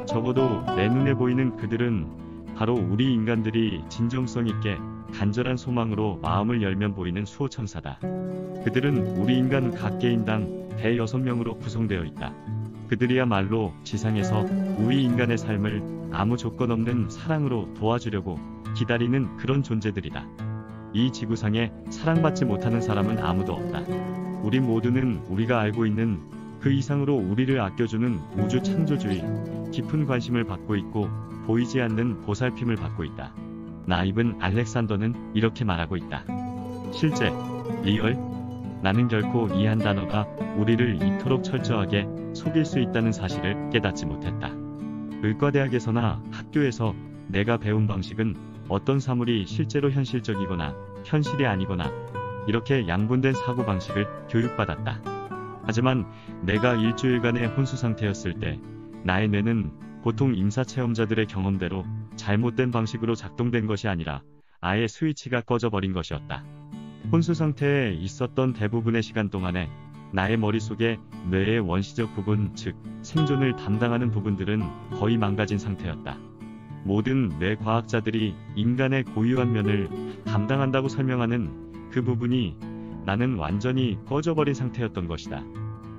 적어도 내 눈에 보이는 그들은 바로 우리 인간들이 진정성 있게 간절한 소망으로 마음을 열면 보이는 수호천사다. 그들은 우리 인간 각 개인당 대 6명으로 구성되어 있다. 그들이야말로 지상에서 우리 인간의 삶을 아무 조건 없는 사랑으로 도와주려고 기다리는 그런 존재들이다. 이 지구상에 사랑받지 못하는 사람은 아무도 없다. 우리 모두는 우리가 알고 있는 그 이상으로 우리를 아껴주는 우주 창조주의 깊은 관심을 받고 있고 보이지 않는 보살핌을 받고 있다. 나입은 알렉산더는 이렇게 말하고 있다. 실제, 리얼, 나는 결코 이 한 단어가 우리를 이토록 철저하게 속일 수 있다는 사실을 깨닫지 못했다. 의과대학에서나 학교에서 내가 배운 방식은 어떤 사물이 실제로 현실적이거나 현실이 아니거나 이렇게 양분된 사고방식을 교육받았다. 하지만 내가 일주일간의 혼수 상태였을 때 나의 뇌는 보통 임사체험자들의 경험대로 잘못된 방식으로 작동된 것이 아니라 아예 스위치가 꺼져버린 것이었다. 혼수 상태에 있었던 대부분의 시간 동안에 나의 머릿속에 뇌의 원시적 부분, 즉 생존을 담당하는 부분들은 거의 망가진 상태였다. 모든 뇌과학자들이 인간의 고유한 면을 담당한다고 설명하는 그 부분이 나는 완전히 꺼져버린 상태였던 것이다.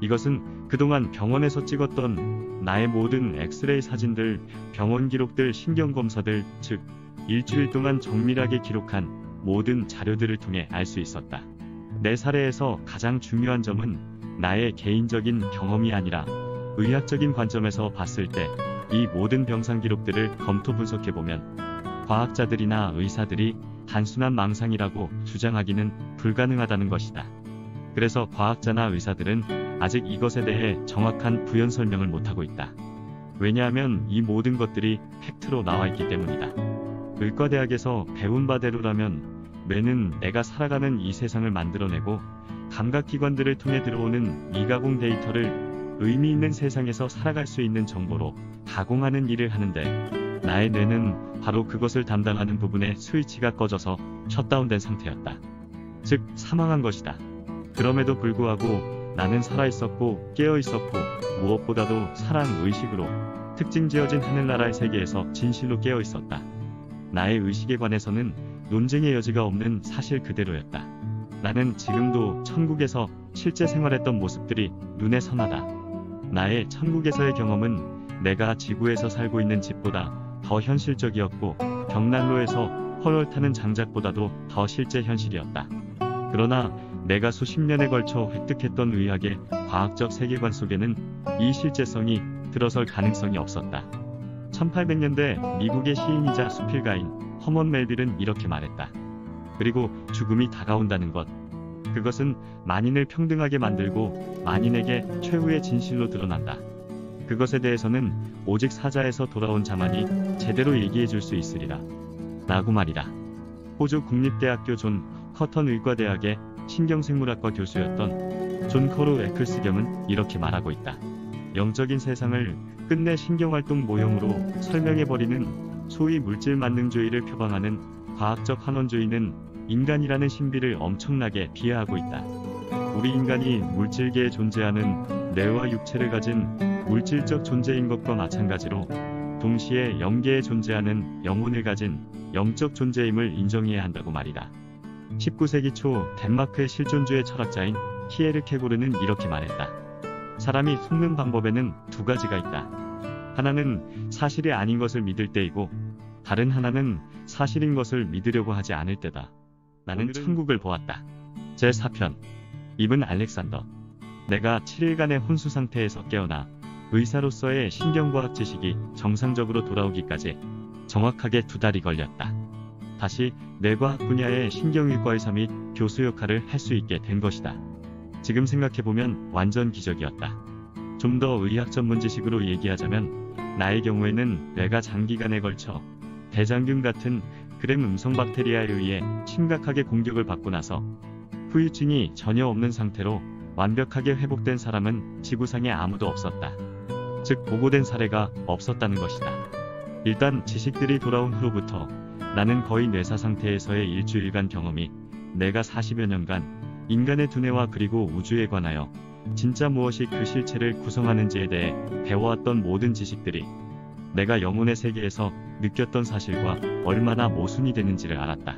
이것은 그동안 병원에서 찍었던 나의 모든 엑스레이 사진들, 병원 기록들, 신경검사들, 즉 일주일 동안 정밀하게 기록한 모든 자료들을 통해 알 수 있었다. 내 사례에서 가장 중요한 점은 나의 개인적인 경험이 아니라 의학적인 관점에서 봤을 때 이 모든 병상 기록들을 검토 분석해보면 과학자들이나 의사들이 단순한 망상이라고 주장하기는 불가능하다는 것이다. 그래서 과학자나 의사들은 아직 이것에 대해 정확한 부연 설명을 못하고 있다. 왜냐하면 이 모든 것들이 팩트로 나와 있기 때문이다. 의과대학에서 배운 바대로라면 뇌는 내가 살아가는 이 세상을 만들어내고 감각기관들을 통해 들어오는 미가공 데이터를 의미 있는 세상에서 살아갈 수 있는 정보로 가공하는 일을 하는데 나의 뇌는 바로 그것을 담당하는 부분의 스위치가 꺼져서 셧다운된 상태였다. 즉 사망한 것이다. 그럼에도 불구하고 나는 살아있었고 깨어있었고 무엇보다도 사랑의식으로 특징 지어진 하늘나라의 세계에서 진실로 깨어있었다. 나의 의식에 관해서는 논쟁의 여지가 없는 사실 그대로였다. 나는 지금도 천국에서 실제 생활했던 모습들이 눈에 선하다. 나의 천국에서의 경험은 내가 지구에서 살고 있는 집보다 더 현실적이었고 벽난로에서 헐헐 타는 장작보다도 더 실제 현실이었다. 그러나 내가 수십 년에 걸쳐 획득했던 의학의 과학적 세계관 속에는 이 실제성이 들어설 가능성이 없었다. 1800년대 미국의 시인이자 수필가인 허먼 멜빌은 이렇게 말했다. 그리고 죽음이 다가온다는 것. 그것은 만인을 평등하게 만들고 만인에게 최후의 진실로 드러난다. 그것에 대해서는 오직 사자에서 돌아온 자만이 제대로 얘기해 줄 수 있으리라. 라고 말이다. 호주 국립대학교 존 커턴 의과대학의 신경생물학과 교수였던 존 커루 에클스겸은 이렇게 말하고 있다. 영적인 세상을 끝내 신경활동 모형으로 설명해버리는 소위 물질 만능주의를 표방하는 과학적 환원주의는 인간이라는 신비를 엄청나게 비하하고 있다. 우리 인간이 물질계에 존재하는 뇌와 육체를 가진 물질적 존재인 것과 마찬가지로 동시에 영계에 존재하는 영혼을 가진 영적 존재임을 인정해야 한다고 말이다. 19세기 초 덴마크의 실존주의 철학자인 키에르케고르는 이렇게 말했다. 사람이 속는 방법에는 두 가지가 있다. 하나는 사실이 아닌 것을 믿을 때이고 다른 하나는 사실인 것을 믿으려고 하지 않을 때다. 나는 천국을 보았다. 제4편 이븐 알렉산더. 내가 7일간의 혼수 상태에서 깨어나 의사로서의 신경과학 지식이 정상적으로 돌아오기까지 정확하게 2달이 걸렸다. 다시 뇌과학 분야의 신경의과 의사 및 교수 역할을 할 수 있게 된 것이다. 지금 생각해보면 완전 기적이었다. 좀 더 의학 전문 지식으로 얘기하자면 나의 경우에는 뇌가 장기간에 걸쳐 대장균 같은 gram 음성 박테리아에 의해 심각하게 공격을 받고 나서 후유증이 전혀 없는 상태로 완벽하게 회복된 사람은 지구상에 아무도 없었다. 즉 보고된 사례가 없었다는 것이다. 일단 지식들이 돌아온 후로부터 나는 거의 뇌사 상태에서의 일주일간 경험이 내가 40여 년간 인간의 두뇌와 그리고 우주에 관하여 진짜 무엇이 그 실체를 구성하는지에 대해 배워왔던 모든 지식들이 내가 영혼의 세계에서 느꼈던 사실과 얼마나 모순이 되는지를 알았다.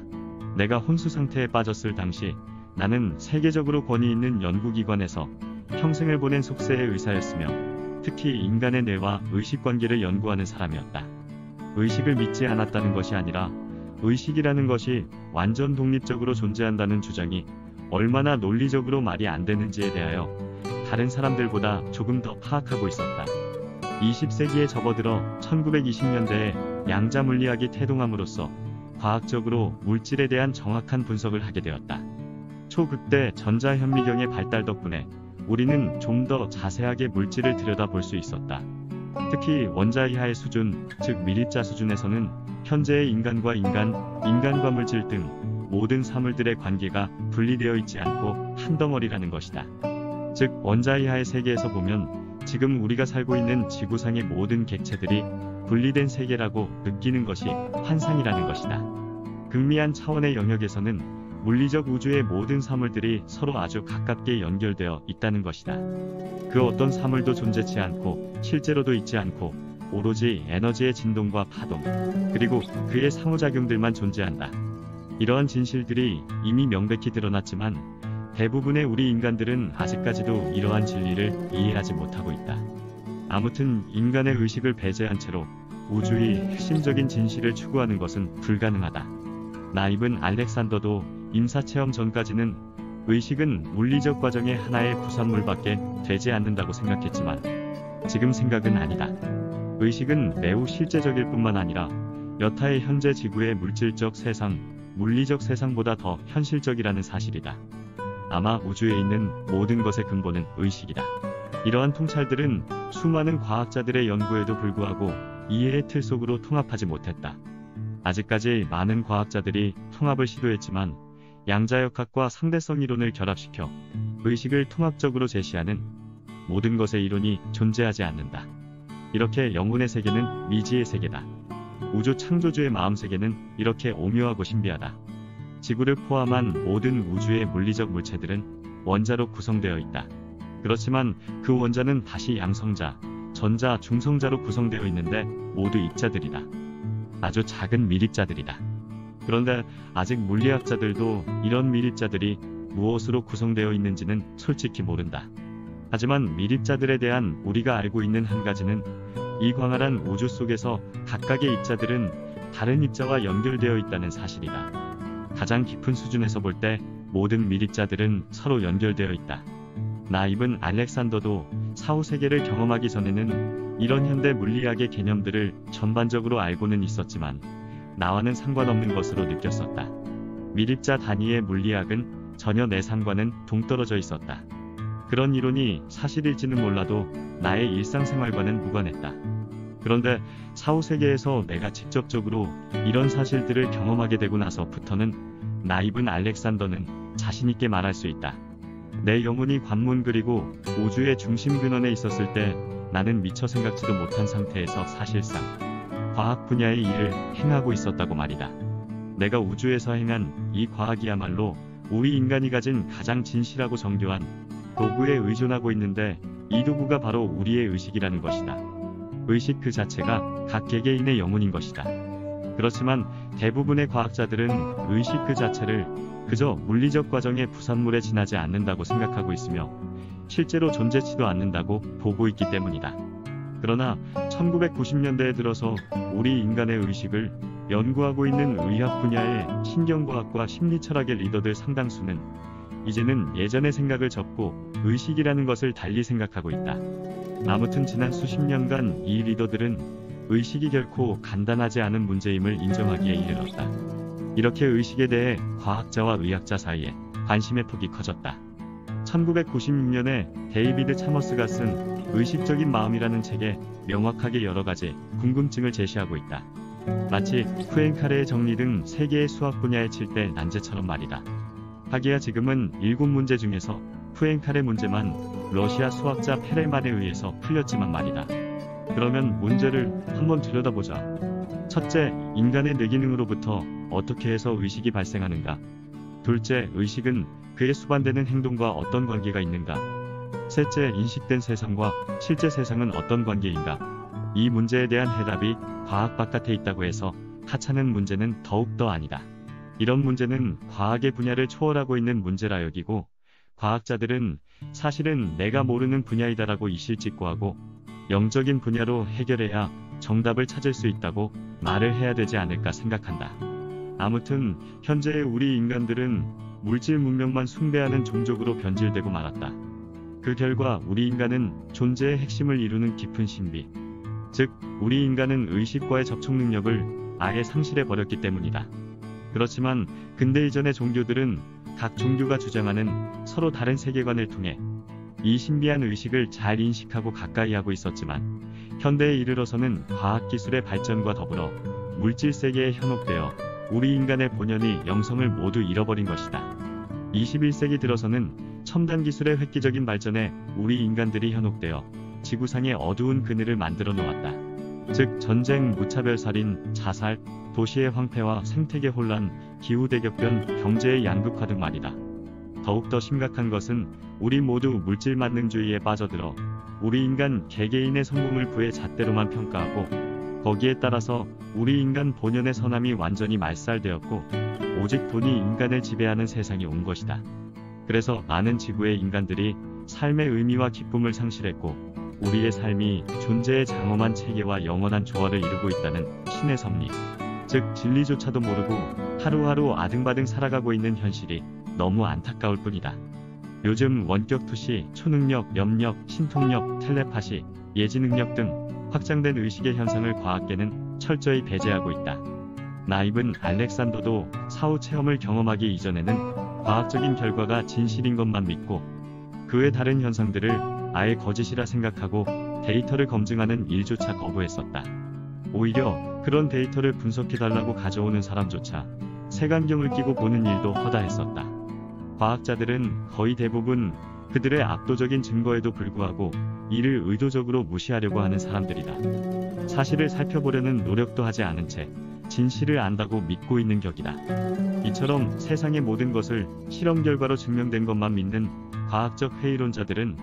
내가 혼수 상태에 빠졌을 당시 나는 세계적으로 권위 있는 연구기관에서 평생을 보낸 속세의 의사였으며 특히 인간의 뇌와 의식 관계를 연구하는 사람이었다. 의식을 믿지 않았다는 것이 아니라 의식이라는 것이 완전 독립적으로 존재한다는 주장이 얼마나 논리적으로 말이 안 되는지에 대하여 다른 사람들보다 조금 더 파악하고 있었다. 20세기에 접어들어 1920년대에 양자 물리학이 태동함으로써 과학적으로 물질에 대한 정확한 분석을 하게 되었다. 초극대 전자현미경의 발달 덕분에 우리는 좀 더 자세하게 물질을 들여다볼 수 있었다. 특히 원자 이하의 수준, 즉 미립자 수준에서는 현재의 인간과 인간과 물질 등 모든 사물들의 관계가 분리되어 있지 않고 한 덩어리라는 것이다. 즉 원자 이하의 세계에서 보면 지금 우리가 살고 있는 지구상의 모든 객체들이 분리된 세계라고 느끼는 것이 환상이라는 것이다. 극미한 차원의 영역에서는 물리적 우주의 모든 사물들이 서로 아주 가깝게 연결되어 있다는 것이다. 그 어떤 사물도 존재치 않고 실제로도 있지 않고 오로지 에너지의 진동과 파동, 그리고 그의 상호작용들만 존재한다. 이러한 진실들이 이미 명백히 드러났지만 대부분의 우리 인간들은 아직까지도 이러한 진리를 이해하지 못하고 있다. 아무튼 인간의 의식을 배제한 채로 우주의 핵심적인 진실을 추구하는 것은 불가능하다. 나이븐 알렉산더도 임사체험 전까지는 의식은 물리적 과정의 하나의 부산물밖에 되지 않는다고 생각했지만 지금 생각은 아니다. 의식은 매우 실제적일 뿐만 아니라 여타의 현재 지구의 물질적 세상, 물리적 세상보다 더 현실적이라는 사실이다. 아마 우주에 있는 모든 것의 근본은 의식이다. 이러한 통찰들은 수많은 과학자들의 연구에도 불구하고 이해의 틀 속으로 통합하지 못했다. 아직까지 많은 과학자들이 통합을 시도했지만 양자역학과 상대성 이론을 결합시켜 의식을 통합적으로 제시하는 모든 것의 이론이 존재하지 않는다. 이렇게 영혼의 세계는 미지의 세계다. 우주 창조주의 마음세계는 이렇게 오묘하고 신비하다. 지구를 포함한 모든 우주의 물리적 물체들은 원자로 구성되어 있다. 그렇지만 그 원자는 다시 양성자, 전자, 중성자로 구성되어 있는데 모두 입자들이다. 아주 작은 미립자들이다. 그런데 아직 물리학자들도 이런 미립자들이 무엇으로 구성되어 있는지는 솔직히 모른다. 하지만 미립자들에 대한 우리가 알고 있는 한 가지는 이 광활한 우주 속에서 각각의 입자들은 다른 입자와 연결되어 있다는 사실이다. 가장 깊은 수준에서 볼 때 모든 미립자들은 서로 연결되어 있다. 나이븐 알렉산더도 사후세계를 경험하기 전에는 이런 현대 물리학의 개념들을 전반적으로 알고는 있었지만 나와는 상관없는 것으로 느꼈었다. 미립자 단위의 물리학은 전혀 내 상과는 동떨어져 있었다. 그런 이론이 사실일지는 몰라도 나의 일상생활과는 무관했다. 그런데 사후세계에서 내가 직접적으로 이런 사실들을 경험하게 되고 나서부터는 나이븐 알렉산더는 자신있게 말할 수 있다. 내 영혼이 관문 그리고 우주의 중심 근원에 있었을 때 나는 미처 생각지도 못한 상태에서 사실상 과학 분야의 일을 행하고 있었다고 말이다. 내가 우주에서 행한 이 과학이야말로 우리 인간이 가진 가장 진실하고 정교한 도구에 의존하고 있는데 이 도구가 바로 우리의 의식이라는 것이다. 의식 그 자체가 각 개개인의 영혼인 것이다. 그렇지만 대부분의 과학자들은 의식 그 자체를 그저 물리적 과정의 부산물에 지나지 않는다고 생각하고 있으며 실제로 존재치도 않는다고 보고 있기 때문이다. 그러나 1990년대에 들어서 우리 인간의 의식을 연구하고 있는 의학 분야의 신경과학과 심리철학의 리더들 상당수는 이제는 예전의 생각을 접고 의식이라는 것을 달리 생각하고 있다. 아무튼 지난 수십 년간 이 리더들은 의식이 결코 간단하지 않은 문제임을 인정하기에 이르렀다. 이렇게 의식에 대해 과학자와 의학자 사이에 관심의 폭이 커졌다. 1996년에 데이비드 차머스가 쓴 의식적인 마음이라는 책에 명확하게 여러 가지 궁금증을 제시하고 있다. 마치 푸엔카레의 정리 등 세계의 수학 분야에 칠 때 난제처럼 말이다. 하기야 지금은 7문제 중에서 푸엔카레 문제만 러시아 수학자 페렐만에 의해서 풀렸지만 말이다. 그러면 문제를 한번 들여다보자. 첫째, 인간의 뇌기능으로부터 어떻게 해서 의식이 발생하는가? 둘째, 의식은 그에 수반되는 행동과 어떤 관계가 있는가? 셋째, 인식된 세상과 실제 세상은 어떤 관계인가? 이 문제에 대한 해답이 과학 바깥에 있다고 해서 하찮은 문제는 더욱더 아니다. 이런 문제는 과학의 분야를 초월하고 있는 문제라 여기고 과학자들은 사실은 내가 모르는 분야이다라고 이실직고하고 영적인 분야로 해결해야 정답을 찾을 수 있다고 말을 해야 되지 않을까 생각한다. 아무튼 현재의 우리 인간들은 물질 문명만 숭배하는 종족으로 변질되고 말았다. 그 결과 우리 인간은 존재의 핵심을 이루는 깊은 신비, 즉 우리 인간은 의식과의 접촉 능력을 아예 상실해 버렸기 때문이다. 그렇지만 근대 이전의 종교들은 각 종교가 주장하는 서로 다른 세계관을 통해 이 신비한 의식을 잘 인식하고 가까이 하고 있었지만 현대에 이르러서는 과학기술의 발전과 더불어 물질 세계에 현혹되어 우리 인간의 본연의 영성을 모두 잃어버린 것이다. 21세기 들어서는 첨단 기술의 획기적인 발전에 우리 인간들이 현혹되어 지구상의 어두운 그늘을 만들어 놓았다. 즉 전쟁, 무차별 살인, 자살, 도시의 황폐화, 생태계 혼란, 기후대격변, 경제의 양극화 등 말이다. 더욱더 심각한 것은 우리 모두 물질 만능주의에 빠져들어 우리 인간 개개인의 성공을 그의 잣대로만 평가하고 거기에 따라서 우리 인간 본연의 선함이 완전히 말살되었고 오직 돈이 인간을 지배하는 세상이 온 것이다. 그래서 많은 지구의 인간들이 삶의 의미와 기쁨을 상실했고 우리의 삶이 존재의 장엄한 체계와 영원한 조화를 이루고 있다는 신의 섭리, 즉 진리조차도 모르고 하루하루 아등바등 살아가고 있는 현실이 너무 안타까울 뿐이다. 요즘 원격 투시, 초능력, 염력, 신통력, 텔레파시, 예지능력 등 확장된 의식의 현상을 과학계는 철저히 배제하고 있다. 나이븐 알렉산더도 사후 체험을 경험하기 이전에는 과학적인 결과가 진실인 것만 믿고 그 외 다른 현상들을 아예 거짓이라 생각하고 데이터를 검증하는 일조차 거부했었다. 오히려 그런 데이터를 분석해달라고 가져오는 사람조차 색안경을 끼고 보는 일도 허다했었다. 과학자들은 거의 대부분 그들의 압도적인 증거에도 불구하고 이를 의도적으로 무시하려고 하는 사람들이다. 사실을 살펴보려는 노력도 하지 않은 채 진실을 안다고 믿고 있는 격이다. 이처럼 세상의 모든 것을 실험 결과로 증명된 것만 믿는 과학적 회의론자들은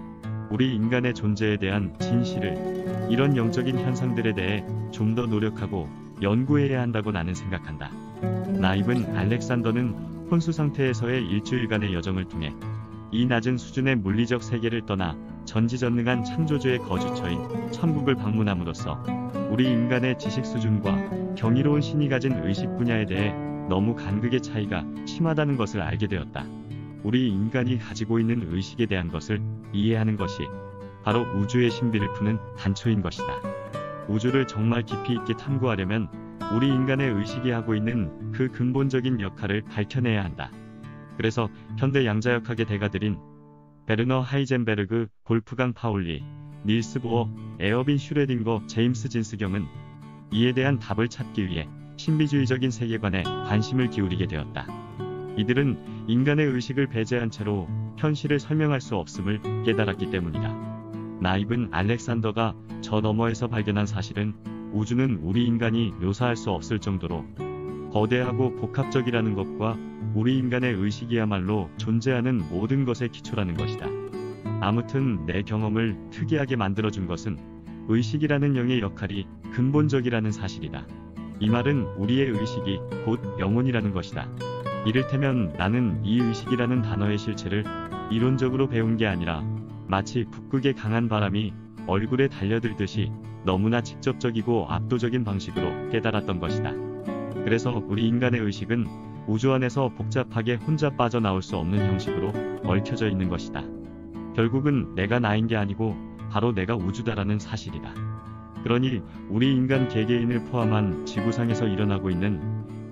우리 인간의 존재에 대한 진실을, 이런 영적인 현상들에 대해 좀 더 노력하고 연구해야 한다고 나는 생각한다. 나이븐 알렉산더는 혼수 상태에서의 일주일간의 여정을 통해 이 낮은 수준의 물리적 세계를 떠나 전지전능한 창조주의 거주처인 천국을 방문함으로써 우리 인간의 지식 수준과 경이로운 신이 가진 의식 분야에 대해 너무 간극의 차이가 심하다는 것을 알게 되었다. 우리 인간이 가지고 있는 의식에 대한 것을 이해하는 것이 바로 우주의 신비를 푸는 단초인 것이다. 우주를 정말 깊이 있게 탐구하려면 우리 인간의 의식이 하고 있는 그 근본적인 역할을 밝혀내야 한다. 그래서 현대 양자역학의 대가들인 베르너 하이젠베르그, 골프강 파울리, 닐스 보어, 에어빈 슈레딩거, 제임스 진스경은 이에 대한 답을 찾기 위해 신비주의적인 세계관에 관심을 기울이게 되었다. 이들은 인간의 의식을 배제한 채로 현실을 설명할 수 없음을 깨달았기 때문이다. 나이븐 알렉산더가 저 너머에서 발견한 사실은 우주는 우리 인간이 묘사할 수 없을 정도로 거대하고 복합적이라는 것과 우리 인간의 의식이야말로 존재하는 모든 것의 기초라는 것이다. 아무튼 내 경험을 특이하게 만들어준 것은 의식이라는 영의 역할이 근본적이라는 사실이다. 이 말은 우리의 의식이 곧 영혼이라는 것이다. 이를테면 나는 이 의식이라는 단어의 실체를 이론적으로 배운 게 아니라 마치 북극의 강한 바람이 얼굴에 달려들듯이 너무나 직접적이고 압도적인 방식으로 깨달았던 것이다. 그래서 우리 인간의 의식은 우주 안에서 복잡하게 혼자 빠져나올 수 없는 형식으로 얽혀져 있는 것이다. 결국은 내가 나인 게 아니고 바로 내가 우주다라는 사실이다. 그러니 우리 인간 개개인을 포함한 지구상에서 일어나고 있는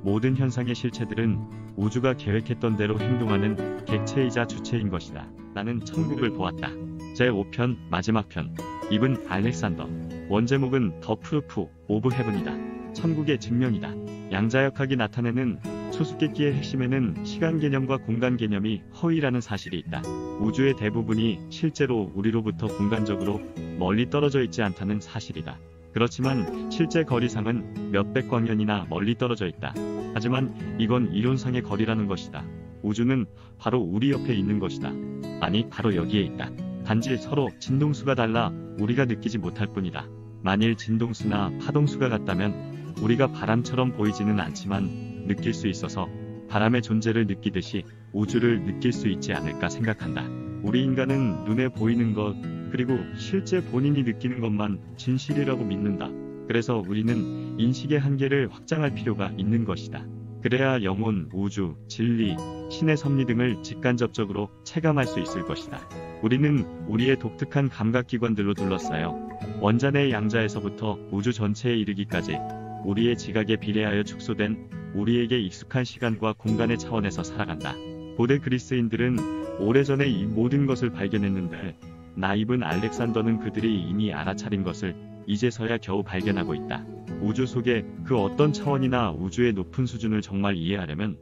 모든 현상의 실체들은 우주가 계획했던 대로 행동하는 객체이자 주체인 것이다. 나는 천국을 보았다. 제5편 마지막 편. 이븐 알렉산더. 원제목은 더 프루프 오브 헤븐이다. 천국의 증명이다. 양자역학이 나타내는 수수께끼의 핵심에는 시간 개념과 공간 개념이 허위라는 사실이 있다. 우주의 대부분이 실제로 우리로부터 공간적으로 멀리 떨어져 있지 않다는 사실이다. 그렇지만 실제 거리상은 몇백 광년이나 멀리 떨어져 있다. 하지만 이건 이론상의 거리라는 것이다. 우주는 바로 우리 옆에 있는 것이다. 아니, 바로 여기에 있다. 단지 서로 진동수가 달라 우리가 느끼지 못할 뿐이다. 만일 진동수나 파동수가 같다면 우리가 바람처럼 보이지는 않지만 느낄 수 있어서 바람의 존재를 느끼듯이 우주를 느낄 수 있지 않을까 생각한다. 우리 인간은 눈에 보이는 것, 그리고 실제 본인이 느끼는 것만 진실이라고 믿는다. 그래서 우리는 인식의 한계를 확장할 필요가 있는 것이다. 그래야 영혼, 우주, 진리, 신의 섭리 등을 직간접적으로 체감할 수 있을 것이다. 우리는 우리의 독특한 감각기관들로 둘러싸여 원자의 양자에서부터 우주 전체에 이르기까지 우리의 지각에 비례하여 축소된 우리에게 익숙한 시간과 공간의 차원에서 살아간다. 고대 그리스인들은 오래전에 이 모든 것을 발견했는데 나이븐 알렉산더는 그들이 이미 알아차린 것을 이제서야 겨우 발견하고 있다. 우주 속의 그 어떤 차원이나 우주의 높은 수준을 정말 이해하려면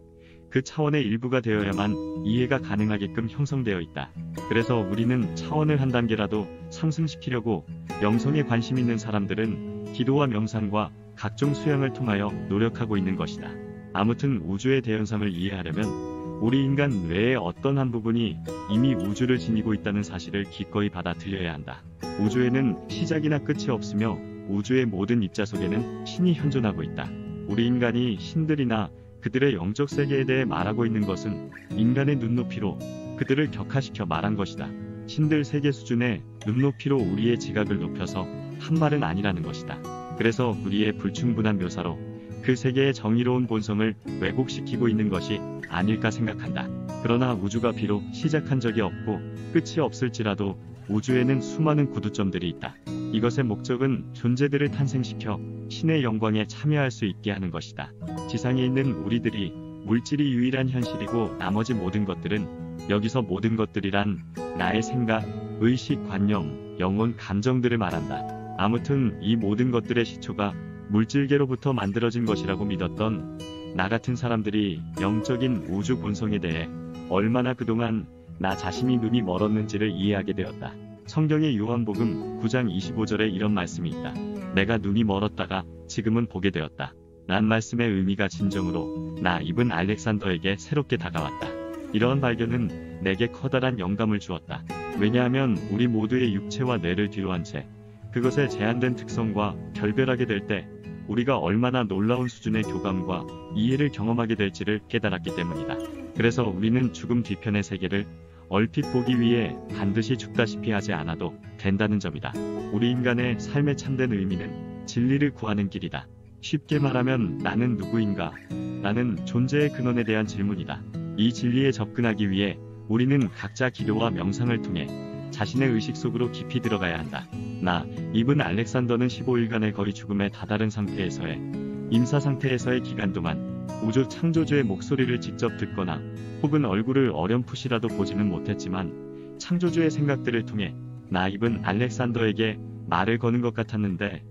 그 차원의 일부가 되어야만 이해가 가능하게끔 형성되어 있다. 그래서 우리는 차원을 한 단계라도 상승시키려고 영성에 관심 있는 사람들은 기도와 명상과 각종 수양을 통하여 노력하고 있는 것이다. 아무튼 우주의 대현상을 이해하려면 우리 인간 뇌의 어떤 한 부분이 이미 우주를 지니고 있다는 사실을 기꺼이 받아들여야 한다. 우주에는 시작이나 끝이 없으며 우주의 모든 입자 속에는 신이 현존하고 있다. 우리 인간이 신들이나 그들의 영적 세계에 대해 말하고 있는 것은 인간의 눈높이로 그들을 격화시켜 말한 것이다. 신들 세계 수준의 눈높이로 우리의 지각을 높여서 한 말은 아니라는 것이다. 그래서 우리의 불충분한 묘사로 그 세계의 정의로운 본성을 왜곡시키고 있는 것이 아닐까 생각한다. 그러나 우주가 비록 시작한 적이 없고 끝이 없을지라도 우주에는 수많은 구두점들이 있다. 이것의 목적은 존재들을 탄생시켜 신의 영광에 참여할 수 있게 하는 것이다. 지상에 있는 우리들이 물질이 유일한 현실이고 나머지 모든 것들은, 여기서 모든 것들이란 나의 생각, 의식, 관념, 영혼, 감정들을 말한다. 아무튼 이 모든 것들의 시초가 물질계로부터 만들어진 것이라고 믿었던 나 같은 사람들이 영적인 우주 본성에 대해 얼마나 그동안 나 자신이 눈이 멀었는지를 이해하게 되었다. 성경의 요한복음 9장 25절에 이런 말씀이 있다. 내가 눈이 멀었다가 지금은 보게 되었다. 란 말씀의 의미가 진정으로 나이븐 알렉산더에게 새롭게 다가왔다. 이러한 발견은 내게 커다란 영감을 주었다. 왜냐하면 우리 모두의 육체와 뇌를 뒤로한 채 그것의 제한된 특성과 결별하게 될 때 우리가 얼마나 놀라운 수준의 교감과 이해를 경험하게 될지를 깨달았기 때문이다. 그래서 우리는 죽음 뒤편의 세계를 얼핏 보기 위해 반드시 죽다시피 하지 않아도 된다는 점이다. 우리 인간의 삶의 참된 의미는 진리를 구하는 길이다. 쉽게 말하면 나는 누구인가? 라는 존재의 근원에 대한 질문이다. 이 진리에 접근하기 위해 우리는 각자 기도와 명상을 통해 자신의 의식 속으로 깊이 들어가야 한다. 이븐 알렉산더는 15일간의 거의 죽음에 다다른 상태에서의 임사 상태에서의 기간 동안 우주 창조주의 목소리를 직접 듣거나 혹은 얼굴을 어렴풋이라도 보지는 못했지만 창조주의 생각들을 통해 나이븐 알렉산더에게 말을 거는 것 같았는데,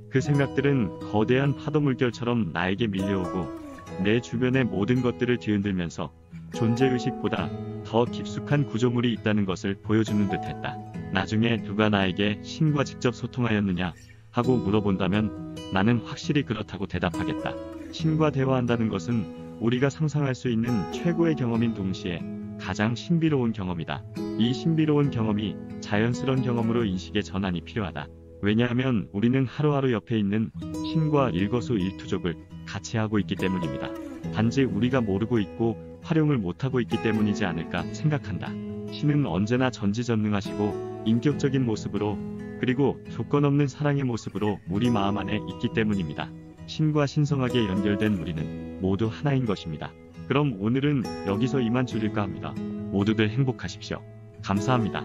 그 생각들은 거대한 파도 물결처럼 나에게 밀려오고 내 주변의 모든 것들을 뒤흔들면서 존재의식보다 더 깊숙한 구조물이 있다는 것을 보여주는 듯했다. 나중에 누가 나에게 신과 직접 소통하였느냐 하고 물어본다면 나는 확실히 그렇다고 대답하겠다. 신과 대화한다는 것은 우리가 상상할 수 있는 최고의 경험인 동시에 가장 신비로운 경험이다. 이 신비로운 경험이 자연스러운 경험으로 인식의 전환이 필요하다. 왜냐하면 우리는 하루하루 옆에 있는 신과 일거수일투족을 같이 하고 있기 때문입니다. 단지 우리가 모르고 있고 활용을 못하고 있기 때문이지 않을까 생각한다. 신은 언제나 전지전능하시고 인격적인 모습으로, 그리고 조건 없는 사랑의 모습으로 우리 마음 안에 있기 때문입니다. 신과 신성하게 연결된 우리는 모두 하나인 것입니다. 그럼 오늘은 여기서 이만 줄일까 합니다. 모두들 행복하십시오. 감사합니다.